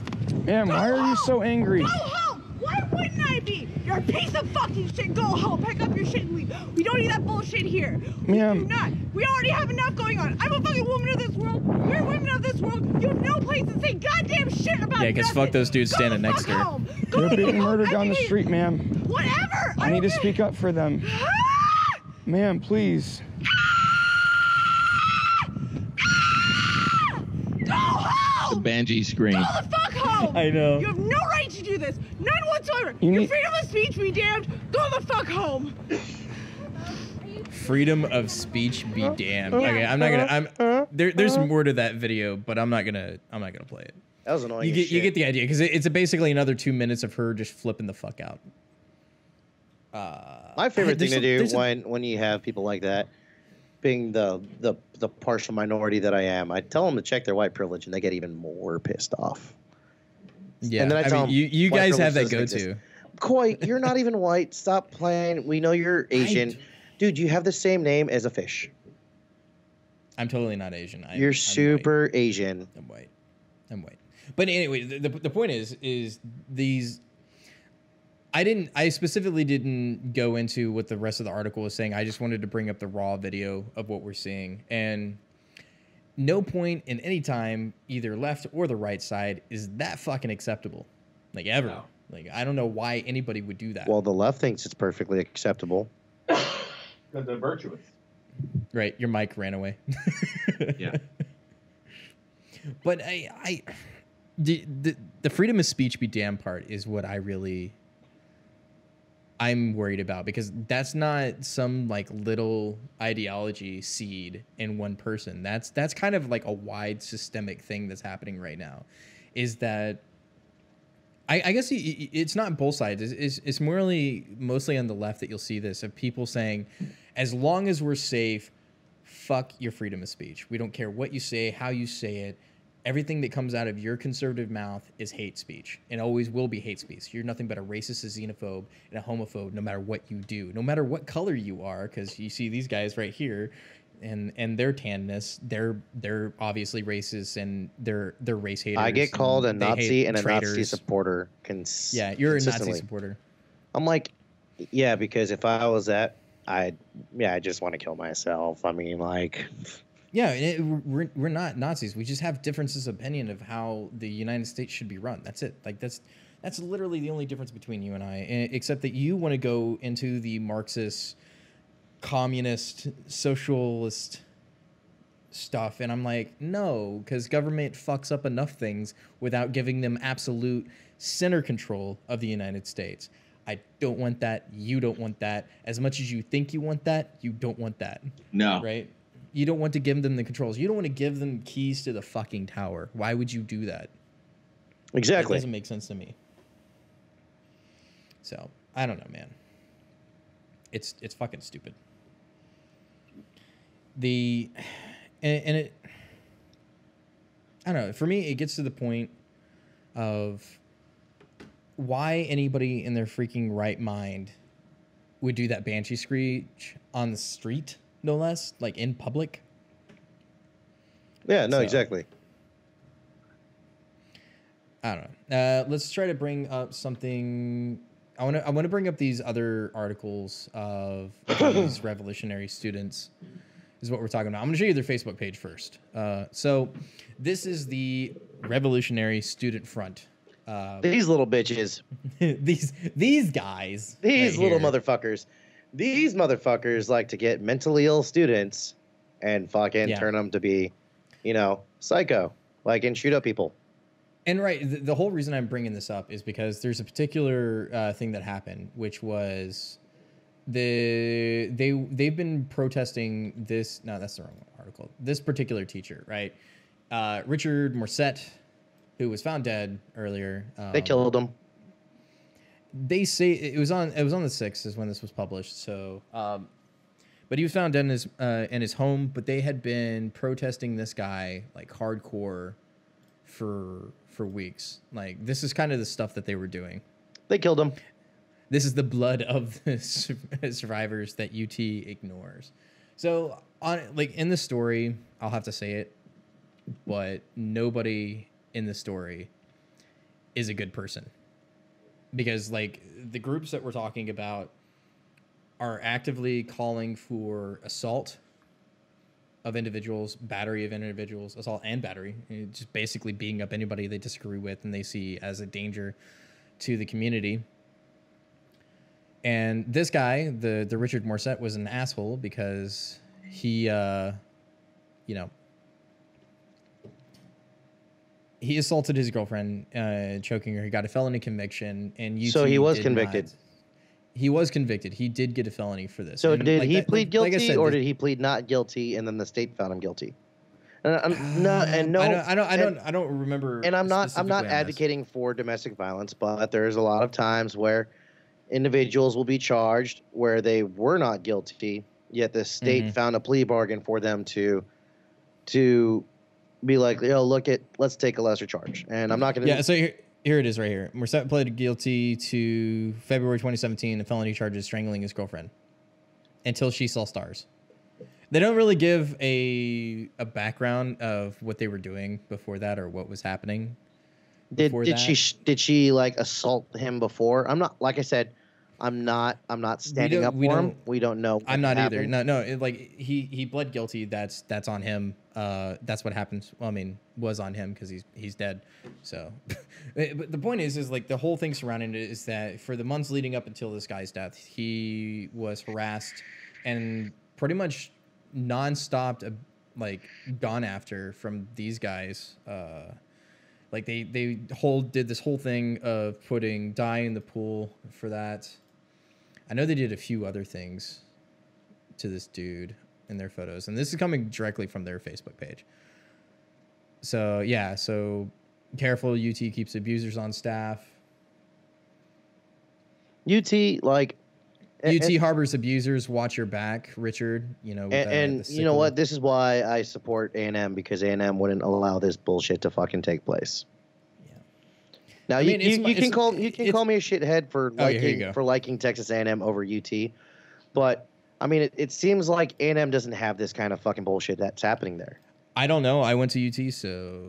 S7: Ma'am, why are you so angry?
S9: Go home! Why wouldn't I be? You're a piece of fucking shit. Go home. Pack up your shit and leave. We don't need that bullshit here.
S7: Ma'am.
S9: We do not. We already have enough going on. I'm a fucking woman of this world. We're women of this world. You have no place to say goddamn shit about
S2: Yeah, because fuck those dudes standing next to her.
S7: They're being murdered down the street, ma'am.
S9: Whatever.
S7: I need to speak up for them. Ma'am, please.
S9: Go home!
S3: The Banshee scream.
S9: Go the fuck home!
S2: I know.
S9: You have no right to do this. None whatsoever.
S7: You
S9: Your
S7: need-
S9: freedom of speech be damned. Go the fuck home.
S2: Freedom of speech be damned. Okay, I'm not gonna. There's more to that video, but I'm not gonna play it.
S4: That was annoying.
S2: You get the idea, because it's basically another 2 minutes of her just flipping the fuck out.
S4: My favorite thing to do when you have people like that, being the partial minority that I am, I tell them to check their white privilege, and they get even more pissed off.
S2: Yeah,
S4: and then I tell them,
S2: you guys have that go-to.
S4: Coy, you're not even white. Stop playing. We know you're Asian. Dude, you have the same name as a fish.
S2: I'm totally not Asian.
S4: You're super
S2: white.
S4: Asian.
S2: I'm white. But anyway, the point is these. I specifically didn't go into what the rest of the article was saying. I just wanted to bring up the raw video of what we're seeing. And no point in any time, either left or the right side, is that fucking acceptable. Like, ever. No. Like, I don't know why anybody would do that.
S4: Well, the left thinks it's perfectly acceptable.
S3: Because they're virtuous.
S2: Right. Your mic ran away.
S3: Yeah.
S2: But the freedom of speech be damned part is what I'm worried about, because that's not some like little ideology seed in one person. That's kind of like a wide systemic thing that's happening right now. Is that I guess it's not both sides. It's mostly on the left that you'll see this, of people saying, as long as we're safe, fuck your freedom of speech. We don't care what you say, how you say it. Everything that comes out of your conservative mouth is hate speech, and always will be hate speech. You're nothing but a racist, a xenophobe, and a homophobe, no matter what you do, no matter what color you are. Because you see these guys right here, and their tanness, they're obviously racist, and they're race haters.
S4: I get called a Nazi and a Nazi supporter.
S2: Yeah, you're a Nazi supporter.
S4: I'm like, yeah, because if I was that, I just want to kill myself. I mean, like.
S2: Yeah, we're not Nazis. We just have differences of opinion of how the United States should be run. That's it. Like that's literally the only difference between you and I, except that you want to go into the Marxist, communist, socialist stuff, and I'm like, no, because government fucks up enough things without giving them absolute center control of the United States. I don't want that. You don't want that. As much as you think you want that, you don't want that.
S3: No.
S2: Right? You don't want to give them the controls. You don't want to give them keys to the fucking tower. Why would you do that?
S4: Exactly.
S2: That doesn't make sense to me. So, I don't know, man. It's fucking stupid. I don't know. For me, it gets to the point of why anybody in their freaking right mind would do that banshee screech on the street. No less, like in public.
S4: Yeah, no, exactly.
S2: I don't know. Let's try to bring up something. I want to bring up these other articles of these revolutionary students. Is what we're talking about. I'm going to show you their Facebook page first. So, this is the Revolutionary Student Front.
S4: These little bitches.
S2: these guys.
S4: These little motherfuckers. These motherfuckers like to get mentally ill students and fucking turn them to be, psycho, like, and shoot up people.
S2: And right, the whole reason I'm bringing this up is because there's a particular thing that happened, which was they've been protesting this. No, that's the wrong article. This particular teacher, right? Richard Morset, who was found dead earlier.
S4: They killed him.
S2: They say it was on the 6th is when this was published. So, but he was found dead in his home. But they had been protesting this guy like hardcore for weeks. Like, this is kind of the stuff that they were doing.
S4: They killed him.
S2: This is the blood of the survivors that UT ignores. So, in the story, I'll have to say it, but nobody in the story is a good person. Because, like, the groups that we're talking about are actively calling for assault of individuals, battery of individuals, assault and battery, just basically beating up anybody they disagree with and they see as a danger to the community. And this guy, the Richard Morset, was an asshole because he, he assaulted his girlfriend, choking her. He got a felony conviction, and UT
S4: so he was convicted.
S2: He was convicted. He did get a felony for this.
S4: So did he plead guilty, or did he plead not guilty, and then the state found him guilty? I
S2: don't remember.
S4: And I'm not advocating for domestic violence, but there's a lot of times where individuals will be charged where they were not guilty, yet the state found a plea bargain for them to be like, let's take a lesser charge. And I'm not going to.
S2: Yeah, so here it is right here. Merced pled guilty to February 2017 a felony charges strangling his girlfriend until she saw stars. They don't really give a background of what they were doing before that or what was happening.
S4: Did she like assault him before? I'm not, like I said, I'm not standing up for him. We don't know.
S2: I'm not either. No. He pled guilty. That's on him. That's what happens. Well, I mean, was on him because he's dead. So, but the point is like the whole thing surrounding it is that for the months leading up until this guy's death, he was harassed and pretty much nonstop, like gone after from these guys. Like they did this whole thing of putting dye in the pool for that. I know they did a few other things to this dude in their photos, and this is coming directly from their Facebook page. So yeah, so careful. UT keeps abusers on staff.
S4: UT
S2: harbors abusers. Watch your back, Richard. You know,
S4: and you know what? This is why I support A&M, because A&M wouldn't allow this bullshit to fucking take place. Now you can call me a shithead for liking Texas A&M over UT, but I mean it seems like A&M doesn't have this kind of fucking bullshit that's happening there.
S2: I don't know. I went to UT, so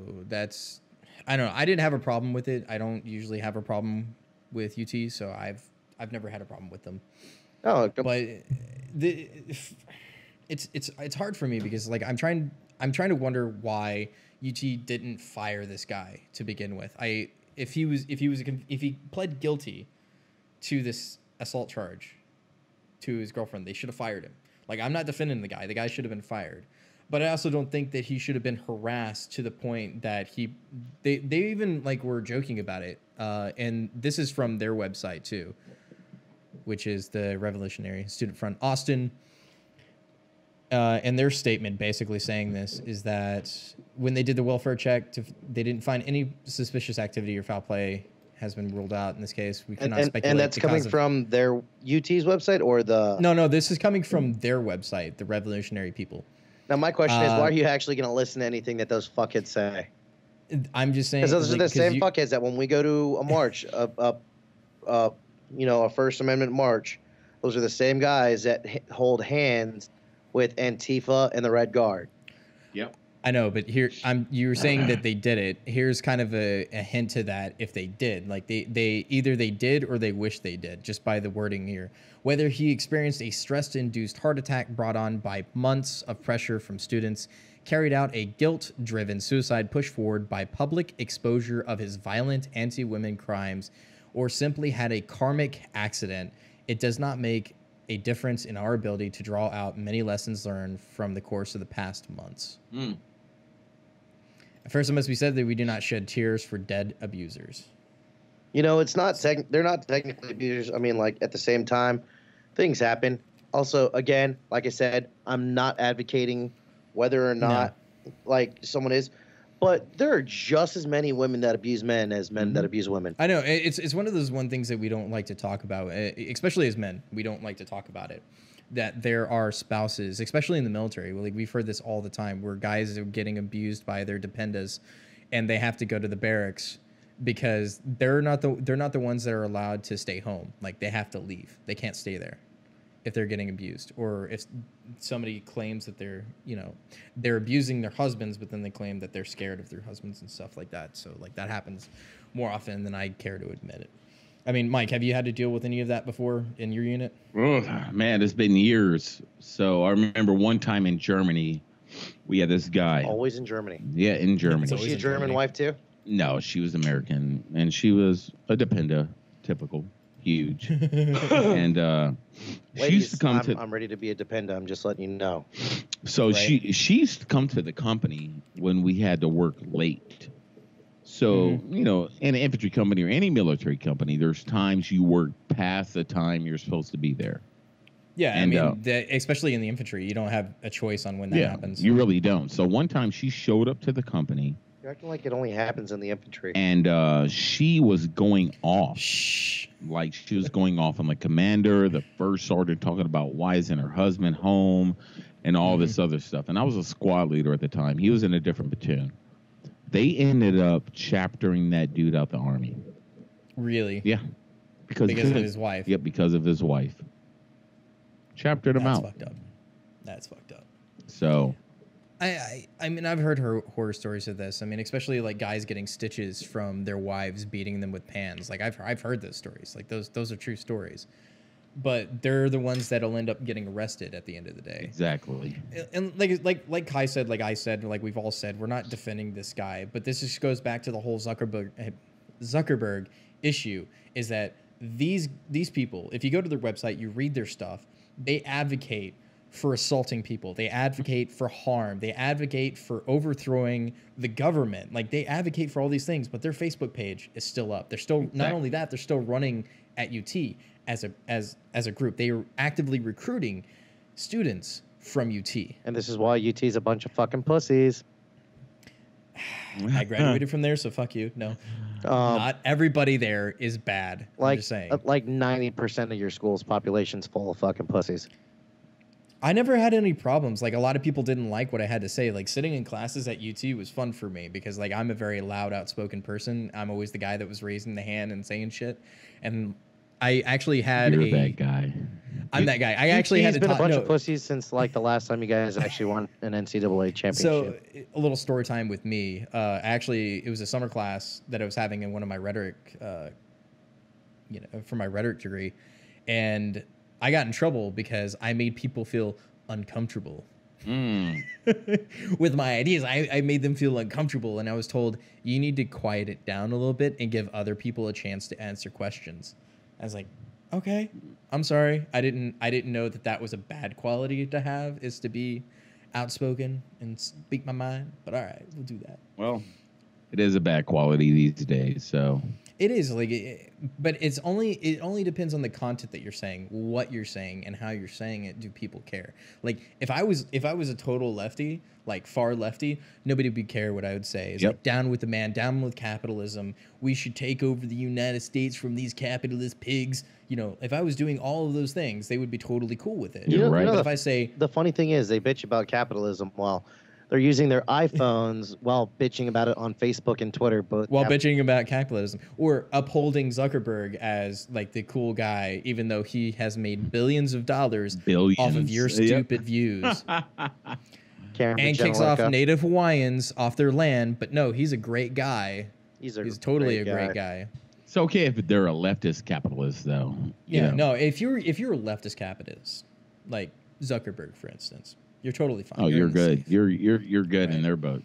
S2: I don't know. I didn't have a problem with it. I don't usually have a problem with UT, so I've never had a problem with them.
S4: Oh,
S2: but it's hard for me because like I'm trying to wonder why UT didn't fire this guy to begin with. If he pled guilty to this assault charge to his girlfriend, they should have fired him. Like, I'm not defending the guy. The guy should have been fired. But I also don't think that he should have been harassed to the point that they even like were joking about it. And this is from their website too, which is the Revolutionary Student Front Austin. And their statement basically saying this is that when they did the welfare check, they didn't find any suspicious activity or foul play has been ruled out in this case. We cannot speculate.
S4: And that's coming from their UT's website or the...
S2: No, this is coming from their website, the Revolutionary People.
S4: Now, my question is, why are you actually going to listen to anything that those fuckheads say?
S2: I'm just saying...
S4: Because those are the same fuckheads that when we go to a march, a First Amendment march, those are the same guys that hold hands with Antifa and the Red Guard.
S3: Yep.
S2: I know, but here you were saying that they did it. Here's kind of a hint to that if they did. Like they either they did or they wish they did, just by the wording here. Whether he experienced a stress-induced heart attack brought on by months of pressure from students, carried out a guilt-driven suicide push forward by public exposure of his violent anti-women crimes, or simply had a karmic accident, it does not make a difference in our ability to draw out many lessons learned from the course of the past months. First, it must be said that we do not shed tears for dead abusers.
S4: You know, it's not they're not technically abusers. I mean, like, at the same time, things happen. Also, again, like I said, I'm not advocating whether or not like someone is, but there are just as many women that abuse men as men that abuse women.
S2: I know it's one of those things that we don't like to talk about, especially as men. We don't like to talk about it. That there are spouses, especially in the military. Like, we've heard this all the time, where guys are getting abused by their dependas, and they have to go to the barracks because they're not the ones that are allowed to stay home. Like, they have to leave. They can't stay there if they're getting abused, or if somebody claims that they're abusing their husbands, but then they claim that they're scared of their husbands and stuff like that. So like that happens more often than I care to admit it. I mean, Mike, have you had to deal with any of that before in your unit?
S3: Oh, man, it's been years. So I remember one time in Germany, we had this guy.
S4: Always in Germany.
S3: Yeah, in Germany.
S4: Was she a German wife too?
S3: No, she was American, and she was a dependa, typical, huge. And
S4: Ladies,
S3: she used to come
S4: I'm ready to be a dependa. I'm just letting you know.
S3: So she used to come to the company when we had to work late. So, you know, in an infantry company or any military company, there's times you work past the time you're supposed to be there.
S2: Yeah, and, I mean, especially in the infantry, you don't have a choice on when that happens.
S3: You really don't. So one time she showed up to the company.
S4: You're acting like it only happens in the infantry.
S3: And she was going off. Like she was going off on the commander. The first sergeant talking about why isn't her husband home and all this other stuff. And I was a squad leader at the time. He was in a different platoon. They ended up chaptering that dude out the Army.
S2: Really?
S3: Yeah.
S2: Because of his wife.
S3: Yep, because of his wife. Chaptered him out.
S2: That's fucked up. That's fucked up.
S3: So...
S2: I mean, I've heard horror stories of this. I mean, especially like guys getting stitches from their wives beating them with pans. Like I've heard those stories. Like those are true stories. But they're the ones that'll end up getting arrested at the end of the day.
S3: Exactly.
S2: And like Kai said, like I said, like we've all said, we're not defending this guy, but this just goes back to the whole Zuckerberg issue. Is that these people, if you go to their website, you read their stuff, they advocate for assaulting people. They advocate for harm. They advocate for overthrowing the government. Like they advocate for all these things, but their Facebook page is still up. They're still not only that, they're still running at UT as a group. They are actively recruiting students from UT.
S4: And this is why UT is a bunch of fucking pussies.
S2: I graduated from there, so fuck you. No. Not everybody there is bad.
S4: Like,
S2: I'm just saying.
S4: Like 90% of your school's population's full of fucking pussies.
S2: I never had any problems. Like a lot of people didn't like what I had to say. Like sitting in classes at UT was fun for me because like I'm a very loud, outspoken person. I'm always the guy that was raising the hand and saying shit. And I actually had
S3: You're that guy.
S2: I'm that guy. I actually had
S4: been a bunch of pussies since like the last time you guys actually won an NCAA championship.
S2: So a little story time with me. Actually, it was a summer class that I was having in one of my rhetoric, for my rhetoric degree, and I got in trouble because I made people feel uncomfortable with my ideas. I made them feel uncomfortable, and I was told, you need to quiet it down a little bit and give other people a chance to answer questions. I was like, okay, I'm sorry. I didn't know that was a bad quality to have, is to be outspoken and speak my mind. But all right, we'll do that.
S3: Well, it is a bad quality these days, so...
S2: It is but it only depends on the content that you're saying, what you're saying, and how you're saying it. Do people care? Like if I was a total lefty, like far lefty, nobody would care what I would say. It's like down with the man, down with capitalism. We should take over the United States from these capitalist pigs. You know, if I was doing all of those things, they would be totally cool with it.
S3: You're right.
S2: But if I say
S4: the funny thing is, they bitch about capitalism while they're using their iPhones while bitching about it on Facebook and Twitter. But
S2: while bitching about capitalism or upholding Zuckerberg as like the cool guy, even though he has made billions of dollars off of your stupid views. And kicks off Native Hawaiians off their land. But no, he's a great guy. He's totally a great guy.
S3: It's okay if they're a leftist capitalist, though.
S2: Yeah, no. If you're a leftist capitalist, like Zuckerberg, for instance, you're totally fine.
S3: Oh, you're good. You're good in their book.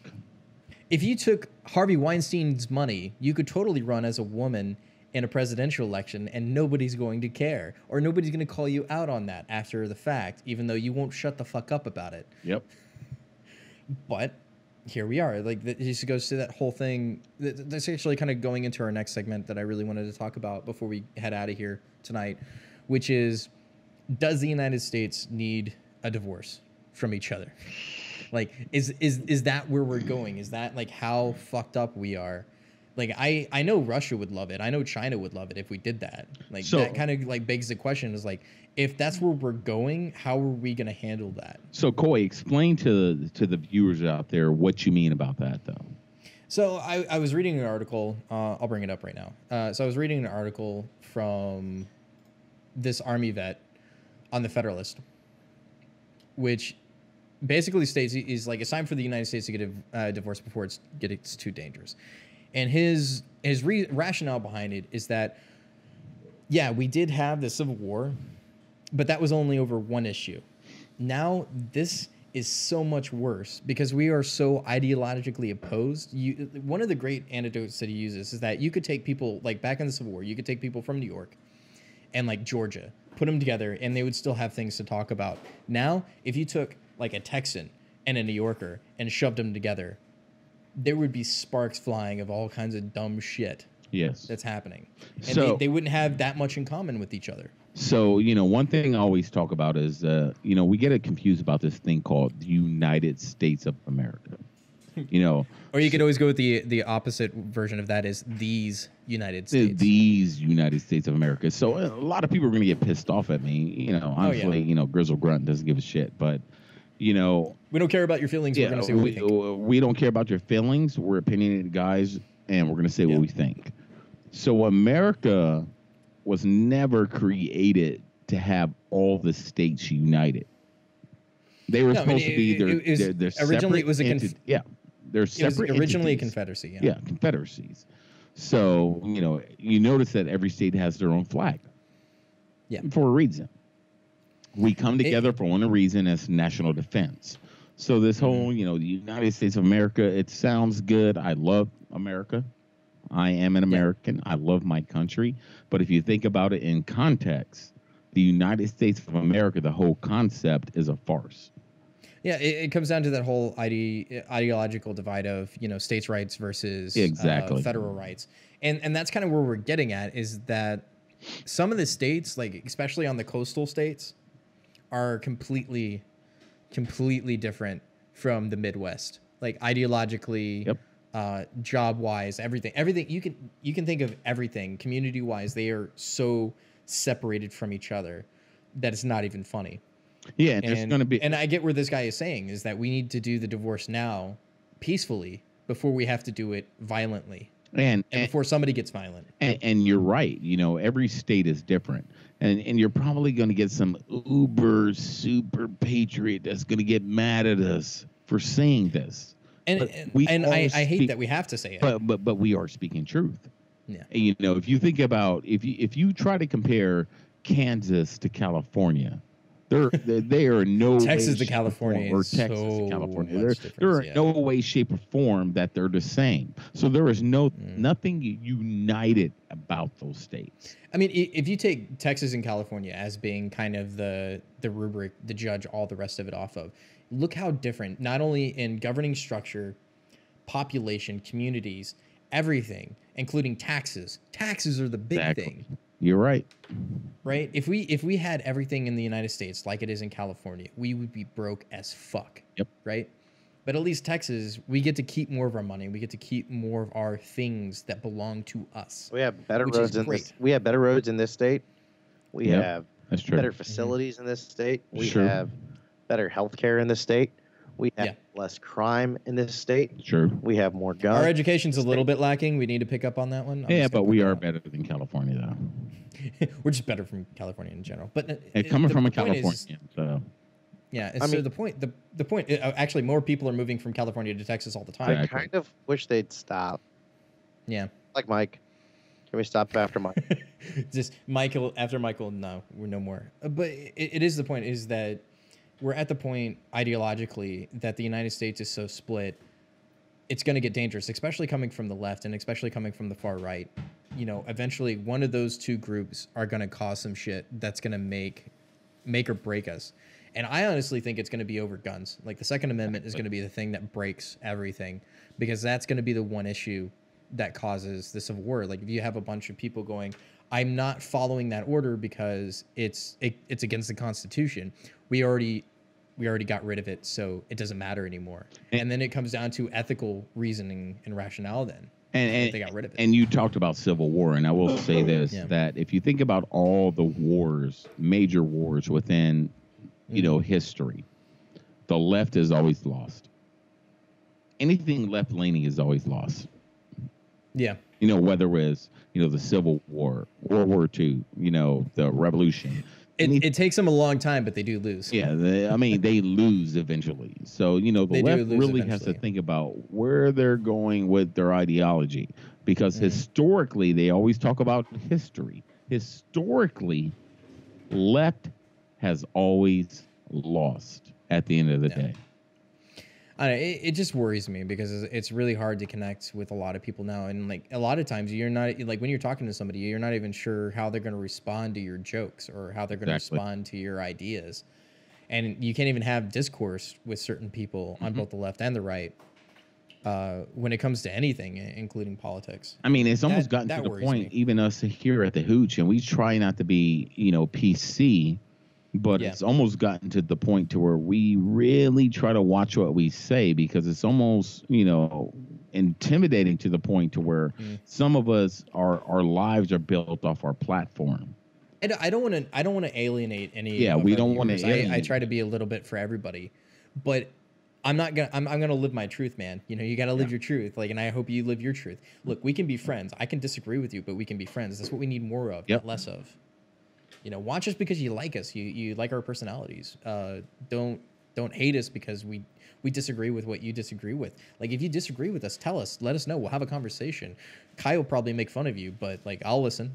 S2: If you took Harvey Weinstein's money, you could totally run as a woman in a presidential election, and nobody's going to care, or nobody's going to call you out on that after the fact, even though you won't shut the fuck up about it.
S3: Yep.
S2: But here we are. Like, it just goes to that whole thing. That's actually kind of going into our next segment that I really wanted to talk about before we head out of here tonight, which is, does the United States need a divorce from each other? Like, is that where we're going? Is that like how fucked up we are? Like, I know Russia would love it. I know China would love it if we did that. Like, so, that kind of like begs the question is like, if that's where we're going, how are we going to handle that?
S3: So, Coy, explain to the viewers out there what you mean about that, though.
S2: So I was reading an article. I'll bring it up right now. So I was reading an article from this Army vet on the Federalist, which basically states is like, it's time for the United States to get a divorce before it gets too dangerous. And his rationale behind it is that, yeah, we did have the Civil War, but that was only over one issue. Now this is so much worse because we are so ideologically opposed. One of the great anecdotes that he uses is that you could take people, like back in the Civil War, you could take people from New York and like Georgia, put them together, and they would still have things to talk about. Now, if you took like a Texan and a New Yorker and shoved them together, there would be sparks flying of all kinds of dumb shit.
S3: Yes,
S2: that's happening. And
S3: so
S2: they wouldn't have that much in common with each other.
S3: So, one thing I always talk about is, we get confused about this thing called the United States of America. You know,
S2: or you could always go with the opposite version of that is these United States.
S3: These United States of America. So a lot of people are going to get pissed off at me. You know, honestly, you know, Grizzle Grunt doesn't give a shit. But, you know,
S2: we don't care about your feelings. We're going to say what we think.
S3: We don't care about your feelings. We're opinionated guys, and we're going to say what we think. So America was never created to have all the states united. They were supposed to be their
S2: originally it was a
S3: they're separate.
S2: It was originally
S3: entities.
S2: a confederacy.
S3: Yeah, confederacies. So you know, you notice that every state has their own flag.
S2: Yeah,
S3: for a reason. We come together for one reason, as national defense. So this whole, you know, the United States of America, it sounds good. I love America. I am an American. I love my country. But if you think about it in context, the United States of America, the whole concept is a farce.
S2: Yeah, it comes down to that whole ideological divide of, you know, states' rights versus federal rights. And that's kind of where we're getting at, is that some of the states, like especially on the coastal states, are completely different from the Midwest. Like ideologically, job-wise, everything you can think of everything community-wise. They are so separated from each other that it's not even funny.
S3: Yeah, and there's going to be,
S2: and I get where this guy is saying is that we need to do the divorce now, peacefully, before we have to do it violently, and before somebody gets violent.
S3: And you're right. You know, every state is different, and you're probably going to get some uber super patriot that's going to get mad at us for saying this.
S2: And I hate that we have to say it.
S3: But we are speaking truth.
S2: Yeah.
S3: And, you know, if you think about if you try to compare Kansas to California, they are no
S2: Texas to California
S3: or Texas to California. There are no way, shape, or form that they're the same. So there is nothing united about those states.
S2: I mean, if you take Texas and California as being kind of the rubric, the judge all the rest of it off of, look how different, not only in governing structure, population, communities, everything, including taxes. Taxes are the big thing.
S3: You're right.
S2: Right? If we had everything in the United States like it is in California, we would be broke as fuck.
S3: Yep.
S2: Right? But at least Texas, we get to keep more of our money. We get to keep more of our things that belong to us.
S4: We have better roads in this. We have better roads in this state. We have
S3: that's true.
S4: Better facilities in this state. We have better health care in this state. We have less crime in this state.
S3: Sure.
S4: We have more guns.
S2: Our education's a little bit lacking. We need to pick up on that one.
S3: But we are better than California, though.
S2: We're just better from California in general. But
S3: coming from a Californian, so.
S2: Yeah, so the point. Actually, more people are moving from California to Texas all the time.
S4: I kind of wish they'd stop.
S2: Yeah.
S4: Like Mike. Can we stop after Mike?
S2: Just Michael after Michael. No, we're no more. But it is the point is that we're at the point ideologically that the United States is so split. It's going to get dangerous, especially coming from the left and especially coming from the far right. You know, eventually one of those two groups are going to cause some shit that's going to make or break us. And I honestly think it's going to be over guns. Like the Second Amendment is going to be the thing that breaks everything, because that's going to be the one issue that causes the Civil War. Like if you have a bunch of people going, I'm not following that order because it's against the Constitution. We already got rid of it, so it doesn't matter anymore. And then it comes down to ethical reasoning and rationale then. And they got rid of it.
S3: And you talked about Civil War, and I will say this, that if you think about all the wars, major wars within, you know, history, the left is always lost. Anything left-leaning is always lost.
S2: Yeah.
S3: You know, whether it was, you know, the Civil War, World War II, you know, the Revolution.
S2: It takes them a long time, but they do lose.
S3: Yeah, they lose eventually. So, you know, the left really has to think about where they're going with their ideology, because historically, they always talk about history. Historically, left has always lost at the end of the day.
S2: I don't know, it just worries me because it's really hard to connect with a lot of people now. And like a lot of times you're not, like when you're talking to somebody, you're not even sure how they're going to respond to your jokes or how they're going to respond to your ideas. And you can't even have discourse with certain people on both the left and the right when it comes to anything, including politics.
S3: I mean, it's almost gotten to the point, even us here at the Hooch, and we try not to be, you know, PC, But it's almost gotten to the point to where we really try to watch what we say, because it's almost, intimidating to the point to where some of us, our lives are built off our platform.
S2: I don't want to alienate any.
S3: Yeah, we don't want to.
S2: I try to be a little bit for everybody, but I'm gonna live my truth, man. You got to live your truth. And I hope you live your truth. Look, we can be friends. I can disagree with you, but we can be friends. That's what we need more of, not less of. Watch us because you like us. You like our personalities. Don't hate us because we disagree with what you disagree with. If you disagree with us, tell us. Let us know. We'll have a conversation. Kai will probably make fun of you, but I'll listen.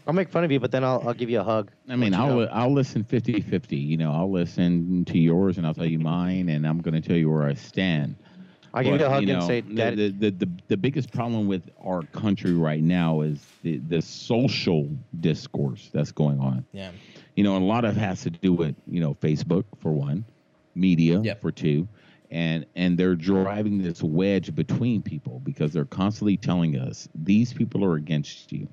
S4: I'll make fun of you, but then I'll give you a hug.
S3: I mean, I'll listen 50-50. I'll listen to yours and I'll tell you mine, and I'm going to tell you where I stand.
S4: I'll give you a hug and say, Daddy.
S3: The biggest problem with our country right now is the social discourse that's going on.
S2: Yeah.
S3: A lot of it has to do with, Facebook, for one, media, for two, and they're driving this wedge between people because they're constantly telling us these people are against you.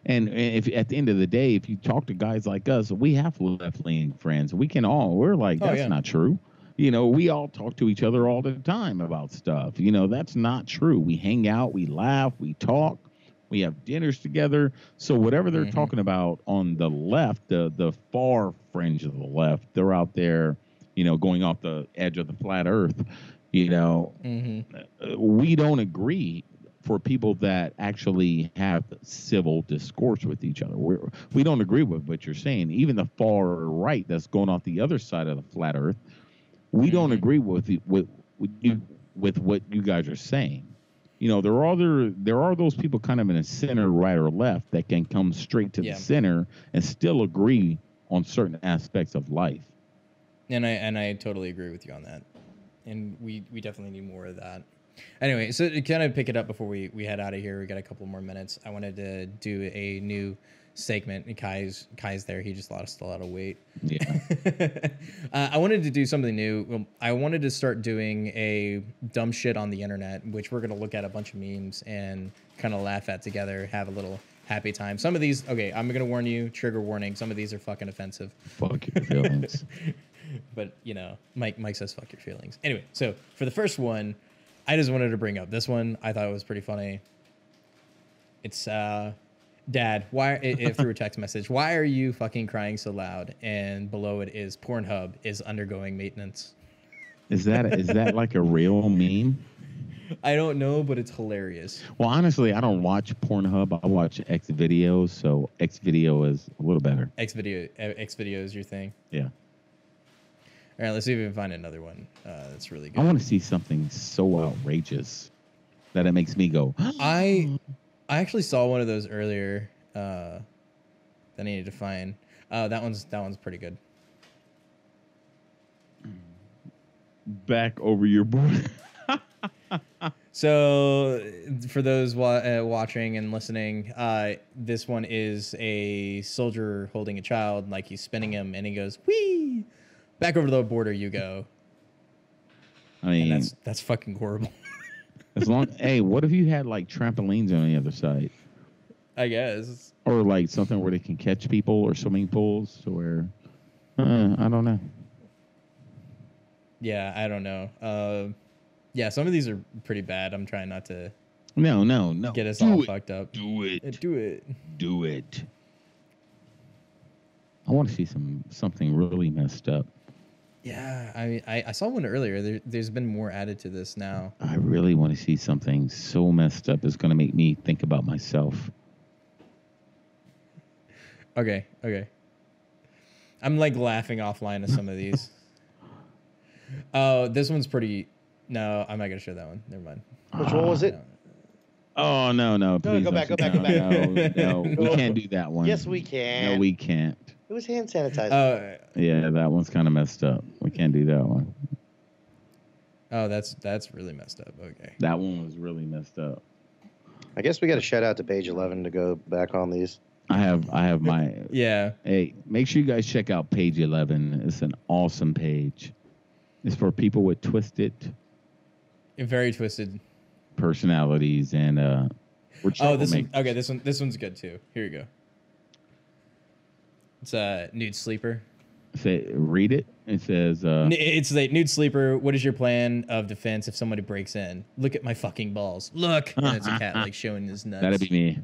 S3: And if at the end of the day, if you talk to guys like us, we have left-leaning friends. We're like, that's not true. We all talk to each other all the time about stuff. That's not true. We hang out, we laugh, we talk, we have dinners together. So whatever they're talking about on the left, the far fringe of the left, they're out there, going off the edge of the flat earth. We don't agree for people that actually have civil discourse with each other. We don't agree with what you're saying. Even the far right that's going off the other side of the flat earth, we don't agree with what you guys are saying. There are those people kind of in a center, right or left, that can come straight to the center and still agree on certain aspects of life.
S2: And I totally agree with you on that. And we definitely need more of that. Anyway, so to kind of pick it up before we head out of here, we got a couple more minutes. I wanted to do a new segment. Kai's there. He just lost a lot of weight.
S3: Yeah.
S2: I wanted to do something new. I wanted to start doing a dumb shit on the internet, which we're gonna look at a bunch of memes and kind of laugh at together, have a little happy time. Some of these, okay, I'm gonna warn you, trigger warning. Some of these are fucking offensive.
S3: Fuck your feelings.
S2: But Mike says fuck your feelings. Anyway, so for the first one, I just wanted to bring up this one. I thought it was pretty funny. It's Dad, through a text message, why are you fucking crying so loud? And below it is Pornhub is undergoing maintenance.
S3: Is that like a real meme?
S2: I don't know, but it's hilarious.
S3: Well, honestly, I don't watch Pornhub. I watch X videos, so X video is a little better.
S2: X video is your thing.
S3: Yeah.
S2: All right, let's see if we can find another one that's really good.
S3: I want to see something so outrageous that it makes me go.
S2: I actually saw one of those earlier that I needed to find. That one's pretty good.
S3: Back over your board.
S2: So for those watching and listening, this one is a soldier holding a child, like he's spinning him, and he goes, "Whee! Back over the border you go."
S3: I mean,
S2: and that's fucking horrible.
S3: Hey, what if you had like trampolines on the other side?
S2: I guess.
S3: Or like something where they can catch people, or swimming pools, or I don't know.
S2: Yeah, I don't know. Yeah, some of these are pretty bad. I'm trying not to.
S3: No.
S2: Get us all fucked up.
S3: Do it.
S2: Do it.
S3: I want to see something really messed up.
S2: Yeah, I mean, I saw one earlier. There's been more added to this now.
S3: I really want to see something so messed up it's going to make me think about myself.
S2: Okay. I'm like laughing offline at some of these. Oh, this one's pretty. No, I'm not gonna show that one. Never mind.
S4: Which one was it?
S3: Oh no! Please
S4: go back.
S3: No, we can't do that one.
S4: Yes, we can.
S3: No, we can't.
S4: It was hand sanitizer.
S3: Yeah, that one's kind of messed up. We can't do that one.
S2: Oh, that's really messed up. Okay.
S3: That one was really messed up.
S4: I guess we got to shout out to page 11 to go back on these.
S3: I have my.
S2: Yeah.
S3: Hey, make sure you guys check out page 11. It's an awesome page. It's for people with
S2: very twisted
S3: personalities, and
S2: okay. This one's good too. Here you go. It's a nude sleeper.
S3: Read it. It says.
S2: It's like nude sleeper. What is your plan of defense if somebody breaks in? Look at my fucking balls. Look. And it's a cat like showing his nuts.
S3: That'd be me.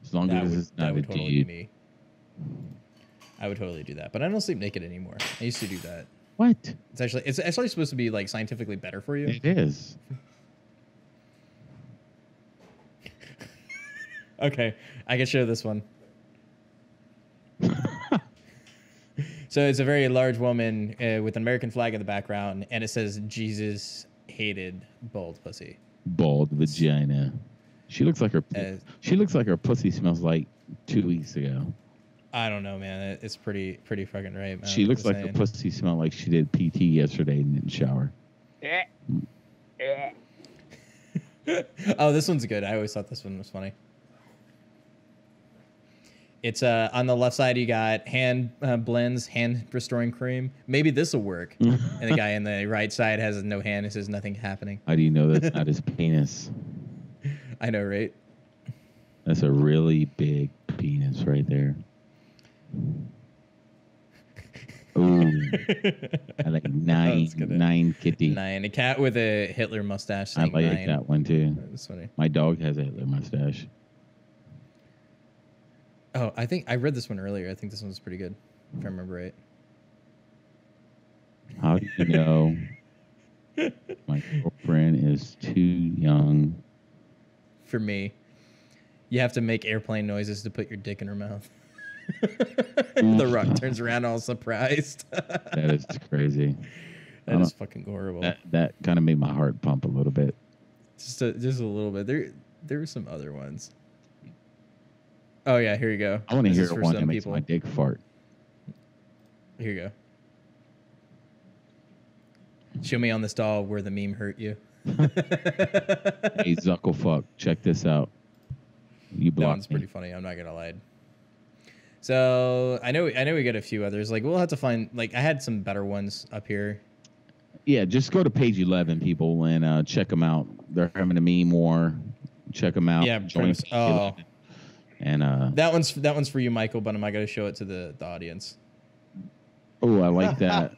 S3: As long as it's not a
S2: totally
S3: dude.
S2: Be me. I would totally do that, but I don't sleep naked anymore. I used to do that.
S3: What?
S2: It's actually supposed to be like scientifically better for you.
S3: It is.
S2: Okay, I can show this one. So it's a very large woman with an American flag in the background, and it says Jesus hated bald pussy.
S3: Bald vagina. She looks like her pussy smells like 2 weeks ago.
S2: I don't know, man. It's pretty fucking right, man.
S3: She looks like her pussy smelled like she did PT yesterday and didn't shower.
S2: Oh, this one's good. I always thought this one was funny. It's on the left side, you got hand blends, hand restoring cream. Maybe this will work. And the guy on the right side has no hand. It says nothing happening.
S3: How do you know that's not his penis?
S2: I know, right?
S3: That's a really big penis right there. Ooh. I like nine kitty.
S2: 9. A cat with a Hitler mustache.
S3: I like
S2: 9.
S3: that one too.
S2: That's funny.
S3: My dog has a Hitler mustache.
S2: Oh, I think I read this one earlier. I think this one's pretty good, if I remember right.
S3: How do you know my girlfriend is too young?
S2: For me, you have to make airplane noises to put your dick in her mouth. The Rock turns around all surprised.
S3: That is crazy.
S2: That is fucking horrible.
S3: That kind of made my heart pump a little bit.
S2: Just a little bit. There were some other ones. Oh yeah, here you go.
S3: I want to hear one that makes my dick fart.
S2: Here you go. Show me on this doll where the meme hurt you.
S3: Hey Zuckerberg, check this out. You blocked
S2: That one's pretty funny. I'm not gonna lie. So I know we got a few others. Like we'll have to find. Like I had some better ones up here.
S3: Yeah, just go to page 11, people, and check them out. They're having a meme war. Check them out.
S2: Yeah. Oh.
S3: And
S2: that one's for you, Michael. But I'm not gonna show it to the audience.
S3: Oh, I like that.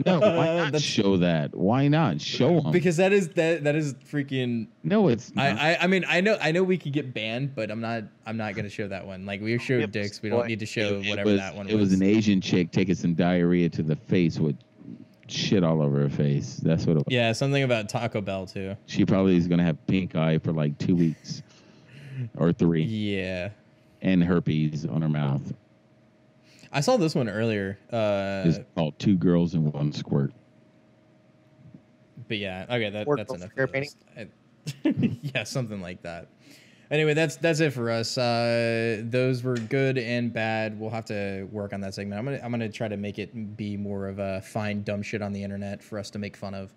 S3: No, why not show that? Why not show them?
S2: Because that is freaking.
S3: No, it's not.
S2: I mean I know we could get banned, but I'm not gonna show that one. Like we showed dicks, we don't need to show whatever that one was.
S3: It was an Asian chick taking some diarrhea to the face with shit all over her face. That's what it was.
S2: Yeah, something about Taco Bell too.
S3: She probably is gonna have pink eye for like 2 weeks or 3.
S2: Yeah.
S3: And herpes on her mouth.
S2: I saw this one earlier.
S3: It's called 2 Girls and 1 Squirt.
S2: But yeah, okay, that's enough. Yeah, something like that. Anyway, that's it for us. Those were good and bad. We'll have to work on that segment. I'm gonna try to make it be more of a find dumb shit on the internet for us to make fun of.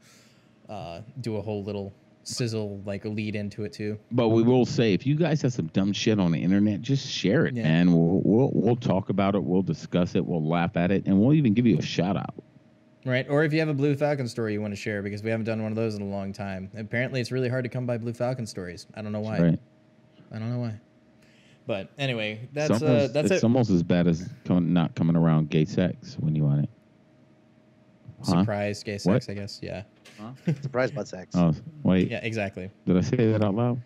S2: Do a whole little sizzle like a lead into it too.
S3: But we will say, if you guys have some dumb shit on the internet, just share it, man. We'll talk about it. We'll discuss it. We'll laugh at it, and we'll even give you a shout out.
S2: Right, or if you have a Blue Falcon story you want to share, because we haven't done one of those in a long time. Apparently, it's really hard to come by Blue Falcon stories. I don't know why.
S3: Right.
S2: I don't know why. But anyway, that's
S3: it's almost as bad as not coming around gay sex when you want it.
S2: Surprise gay sex, I guess. Yeah.
S4: Huh? Surprise butt sex.
S3: Oh, wait.
S2: Yeah, exactly.
S3: Did I say that out loud?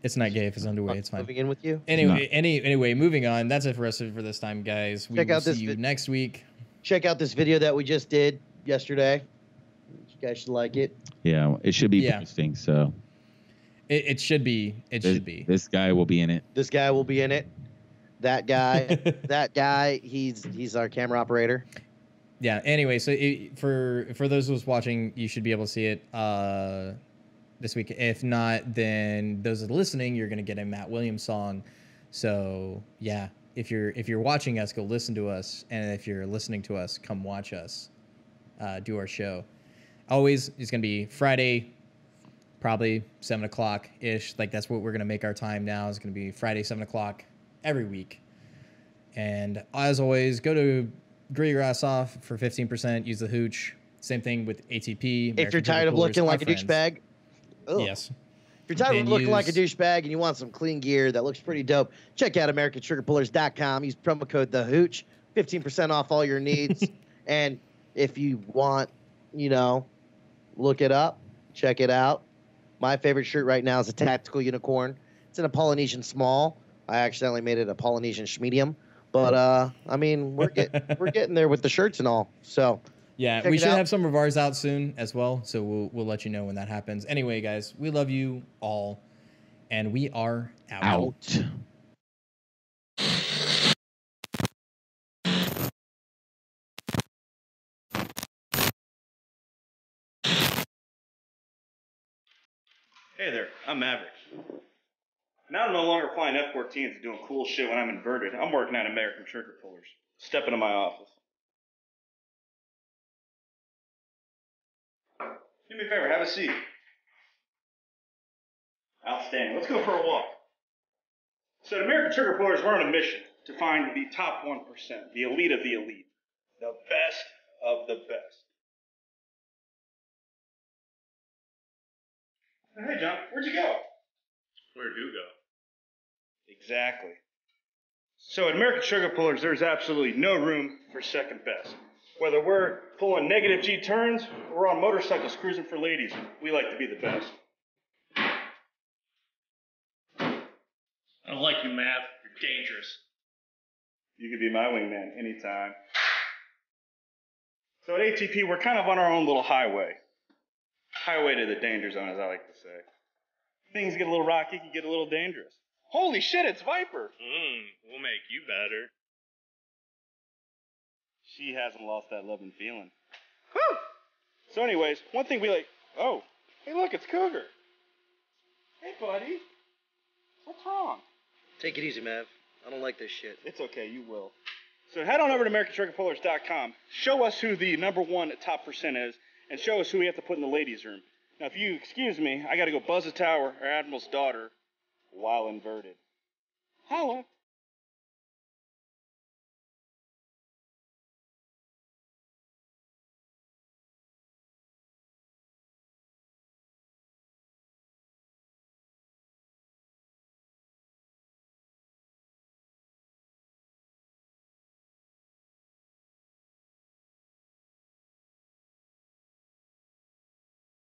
S2: It's not gay if it's underway. It's fine.
S4: Moving in with you.
S2: Anyway, moving on. That's it for us for this time, guys. We will see you next week.
S4: Check out this video that we just did yesterday. You guys should like it.
S3: Yeah, it should be interesting. So
S2: it should be.
S3: This guy will be in it.
S4: This guy will be in it. That guy. He's our camera operator.
S2: Yeah. Anyway, so for those who's watching, you should be able to see it this week. If not, then those that are listening, you're gonna get a Matt Williams song. So yeah, if you're watching us, go listen to us, and if you're listening to us, come watch us do our show. Always, it's gonna be Friday, probably 7:00 ish. Like that's what we're gonna make our time now. It's gonna be Friday 7:00 every week. And as always, go to Grow Your Ass Off for 15%. Use the Hooch. Same thing with ATP.
S4: If you're tired of looking like a douchebag.
S2: Yes.
S4: If you're tired of looking like a douchebag and you want some clean gear that looks pretty dope, check out AmericanSugarPullers.com. Use promo code TheHooch 15% off all your needs. And if you want, look it up, check it out. My favorite shirt right now is a tactical unicorn. It's in a Polynesian small. I accidentally made it a Polynesian medium. But, we're getting there with the shirts and all. So,
S2: yeah, we should have some of ours out soon as well. So we'll let you know when that happens. Anyway, guys, we love you all. And we are out.
S10: Hey there, I'm Maverick. Now I'm no longer flying F-14s and doing cool shit when I'm inverted. I'm working at American Trigger Pullers. Step into my office. Do me a favor, have a seat. Outstanding. Let's go for a walk. So at American Trigger Pullers, we're on a mission to find the top 1%, the elite of the elite, the best of the best. Hey, John, where'd you go? Where'd you go? Exactly. So at American Trigger Pullers, there's absolutely no room for second best. Whether we're pulling negative G turns or we're on motorcycles cruising for ladies, we like to be the best.
S11: I don't like you, Mav. You're dangerous.
S10: You could be my wingman anytime. So at ATP, we're kind of on our own little highway. Highway to the danger zone, as I like to say. Things get a little rocky, can get a little dangerous. Holy shit, it's Viper!
S11: We'll make you better.
S10: She hasn't lost that love and feeling. Whew! So anyways, one thing we like... Oh, hey look, it's Cougar. Hey, buddy. What's wrong?
S4: Take it easy, Mav. I don't like this shit.
S10: It's okay, you will. So head on over to AmericanTriggerPullers.com. Show us who the #1 top percent is, and show us who we have to put in the ladies' room. Now, if you excuse me, I gotta go buzz a tower or Admiral's daughter while inverted. Holla.